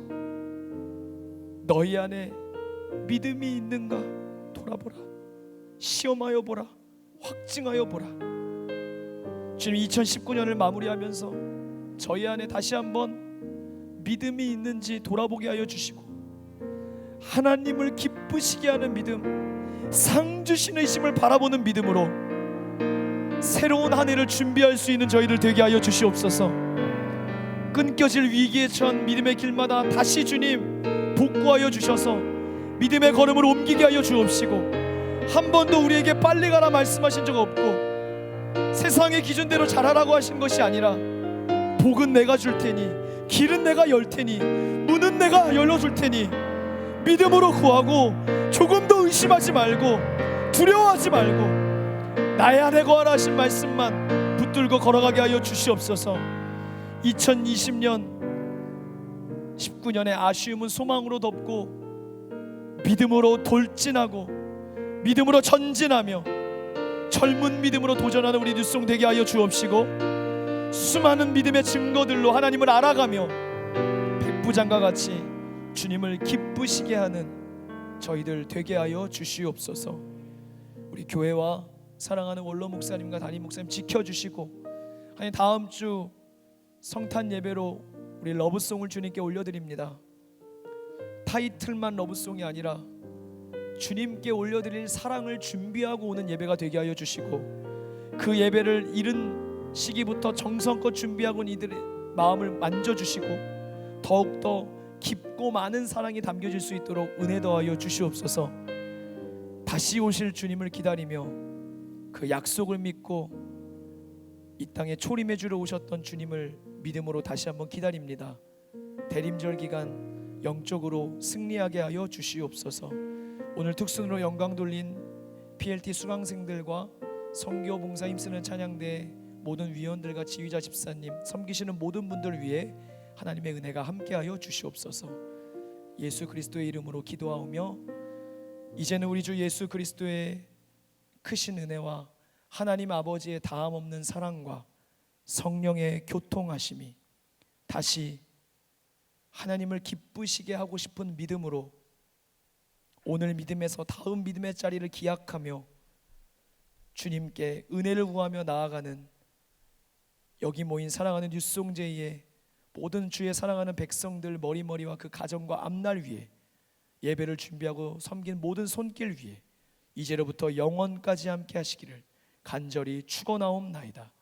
너희 안에 믿음이 있는가 돌아보라. 시험하여 보라. 확증하여 보라. 주님, 2019년을 마무리하면서 저희 안에 다시 한번 믿음이 있는지 돌아보게 하여 주시고, 하나님을 기쁘시게 하는 믿음, 상 주시는 힘을 바라보는 믿음으로 새로운 한 해를 준비할 수 있는 저희들 되게 하여 주시옵소서. 끊겨질 위기에 처한 믿음의 길마다 다시 주님 복구하여 주셔서 믿음의 걸음을 옮기게 하여 주옵시고, 한 번도 우리에게 빨리 가라 말씀하신 적 없고 세상의 기준대로 잘하라고 하신 것이 아니라 복은 내가 줄 테니, 길은 내가 열 테니, 문은 내가 열어줄 테니 믿음으로 구하고 조금 더 의심하지 말고 두려워하지 말고 나의 안에 거하라 하신 말씀만 붙들고 걸어가게 하여 주시옵소서. 2020년 19년의 아쉬움은 소망으로 덮고 믿음으로 돌진하고 믿음으로 전진하며 젊은 믿음으로 도전하는 우리 뉴송 되게 하여 주옵시고, 수많은 믿음의 증거들로 하나님을 알아가며 백부장과 같이 주님을 기쁘시게 하는 저희들 되게 하여 주시옵소서. 우리 교회와 사랑하는 원로 목사님과 담임 목사님 지켜주시고, 하나님 다음 주 성탄 예배로 우리 러브송을 주님께 올려드립니다. 타이틀만 러브송이 아니라 주님께 올려드릴 사랑을 준비하고 오는 예배가 되게 하여 주시고, 그 예배를 이른 시기부터 정성껏 준비하고 온 이들의 마음을 만져주시고 더욱더 깊고 많은 사랑이 담겨질 수 있도록 은혜 더하여 주시옵소서. 다시 오실 주님을 기다리며 그 약속을 믿고 이 땅에 초림해 주러 오셨던 주님을 믿음으로 다시 한번 기다립니다. 대림절 기간 영적으로 승리하게 하여 주시옵소서. 오늘 특순으로 영광 돌린 PLT 수강생들과 선교 봉사 힘쓰는 찬양대 모든 위원들과 지휘자 집사님, 섬기시는 모든 분들 위해 하나님의 은혜가 함께하여 주시옵소서. 예수 그리스도의 이름으로 기도하오며, 이제는 우리 주 예수 그리스도의 크신 은혜와 하나님 아버지의 다함 없는 사랑과 성령의 교통하심이 다시 하나님을 기쁘시게 하고 싶은 믿음으로 오늘 믿음에서 다음 믿음의 자리를 기약하며 주님께 은혜를 구하며 나아가는 여기 모인 사랑하는 뉴송제이의 모든 주의 사랑하는 백성들 머리머리와 그 가정과 앞날 위에 예배를 준비하고 섬긴 모든 손길 위에 이제로부터 영원까지 함께 하시기를 간절히 축원하옵나이다.